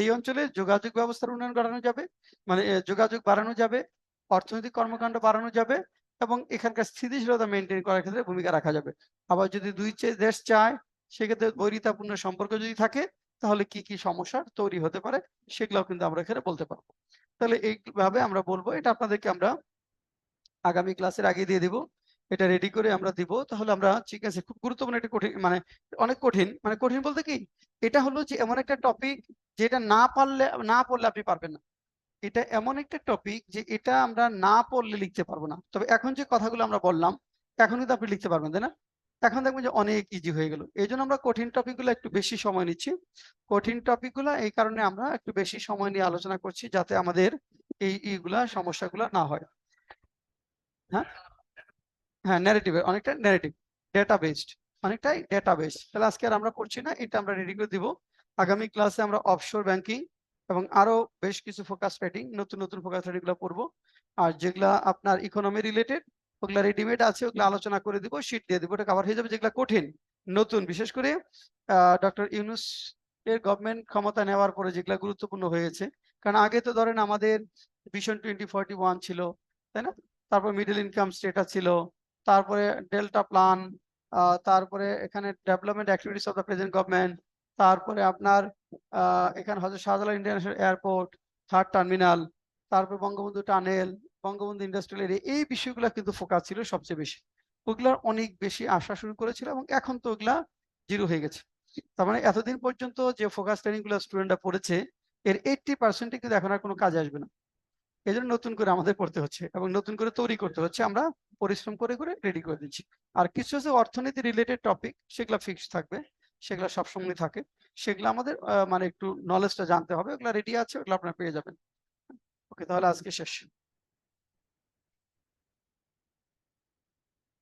এই অঞ্চলে যোগাযোগ ব্যবস্থার উন্নয়ন ঘটানো যাবে, মানে যোগাযোগ বাড়ানো যাবে, অর্থনৈতিক কর্মকাণ্ড বাড়ানো যাবে এবং এখানকার স্থিতিশীলতা মেনটেন করার ক্ষেত্রে ভূমিকা রাখা যাবে। আবার যদি দুই দেশ চায় সেক্ষেত্রে বৈরিতাপূর্ণ সম্পর্ক যদি থাকে তাহলে কি কি সমস্যা তৈরি হতে পারে সেগুলোও কিন্তু আমরা এখানে বলতে পারবো। তাহলে এইভাবে আমরা বলবো, এটা আপনাদেরকে আমরা আগামী ক্লাসের আগে দিয়ে দিব, এটা রেডি করে আমরা দিব। তাহলে আমরা ঠিক আছে, খুব গুরুত্বপূর্ণ একটা কঠিন মানে অনেক কঠিন, মানে কঠিন বলতে কি এটা হলো যে এমন একটা টপিক যেটা না পড়লে আপনি পারবেন না। এটা এমন একটা টপিক যে এটা আমরা না পড়লে লিখতে পারবো না। তবে এখন যে কথাগুলো আমরা বললাম এখন কিন্তু আপনি লিখতে পারবেন, তাই না? এখন দেখবেন যে অনেক ইজি হয়ে গেল। এই জন্য আমরা কঠিন টপিকগুলো একটু বেশি সময় নিচ্ছি। কঠিন টপিকগুলো এই কারণে আমরা একটু বেশি সময় নিয়ে আলোচনা করছি যাতে আমাদের এইগুলা সমস্যাগুলো না হয়। হ্যাঁ হ্যাঁ, অনেকটা ন্যারেটিভ, ডেটা বেসড, অনেকটাই ডেটা বেস। তাহলে আজকে আর আমরা করছি না, এটা আমরা রেডি করে দিব। আগামী ক্লাসে আমরা অফশোর ব্যাংকিং এবং আরো বেশ কিছু ফোকাস রেটিং, নতুন নতুন ফোকাস রেটিং গুলো পড়বো। আর যেগুলা আপনার ইকোনমি রিলেটেড ওগুলা রেডিমেড আছে, ওগুলো আলোচনা করে দিব, শীট দিয়ে দিব, ওটা কভার হয়ে যাবে। যেগুলা কঠিন নতুন, বিশেষ করে ডক্টর ইউনূস এর গভর্নমেন্ট ক্ষমতা নেওয়ার পরে যেগুলা গুরুত্বপূর্ণ হয়েছে, কারণ আগে তো ধরেন আমাদের ভিশন 2041 ছিল, তাই না? তারপর মিডল ইনকাম স্টেটাস ছিল, তারপরে ডেল্টা প্ল্যান, তারপরে এখানে development activities of the present government, তারপরে আপনার এখানে Hazrat Shahjalal international airport, third terminal, তারপর Bangabandhu tunnel, Bangabandhu industrial area, এই বিষয়গুলো কিন্তু ফোকাস ছিল সবচেয়ে বেশি। ওগুলার অনেক বেশি আসা শুরু করেছিল এবং এখন তো ওগুলা জিরো হয়ে গেছে। তার মানে এতদিন পর্যন্ত যে ফোকাস ট্রেনিং গুলো স্টুডেন্টরা পড়েছে এর 80% কিন্তু এখন আর কোনো কাজে আসবে না। এই জন্য নতুন করে আমাদের পড়তে হচ্ছে এবং নতুন করে তৈরি করতে হচ্ছে, আমরা পরিশ্রম করে করে রেডি করে দিচ্ছি। আর কিছু আছে অর্থনীতি রিলেটেড টপিক, সেগুলো ফিক্সড থাকবে, সেগুলো সবসময় থাকে, সেগুলো আমাদের মানে একটু নলেজটা জানতে হবে, ওগুলো রেডি আছে, ওগুলো আপনারা পেয়ে যাবেন। ওকে, তাহলে আজকে শেষ।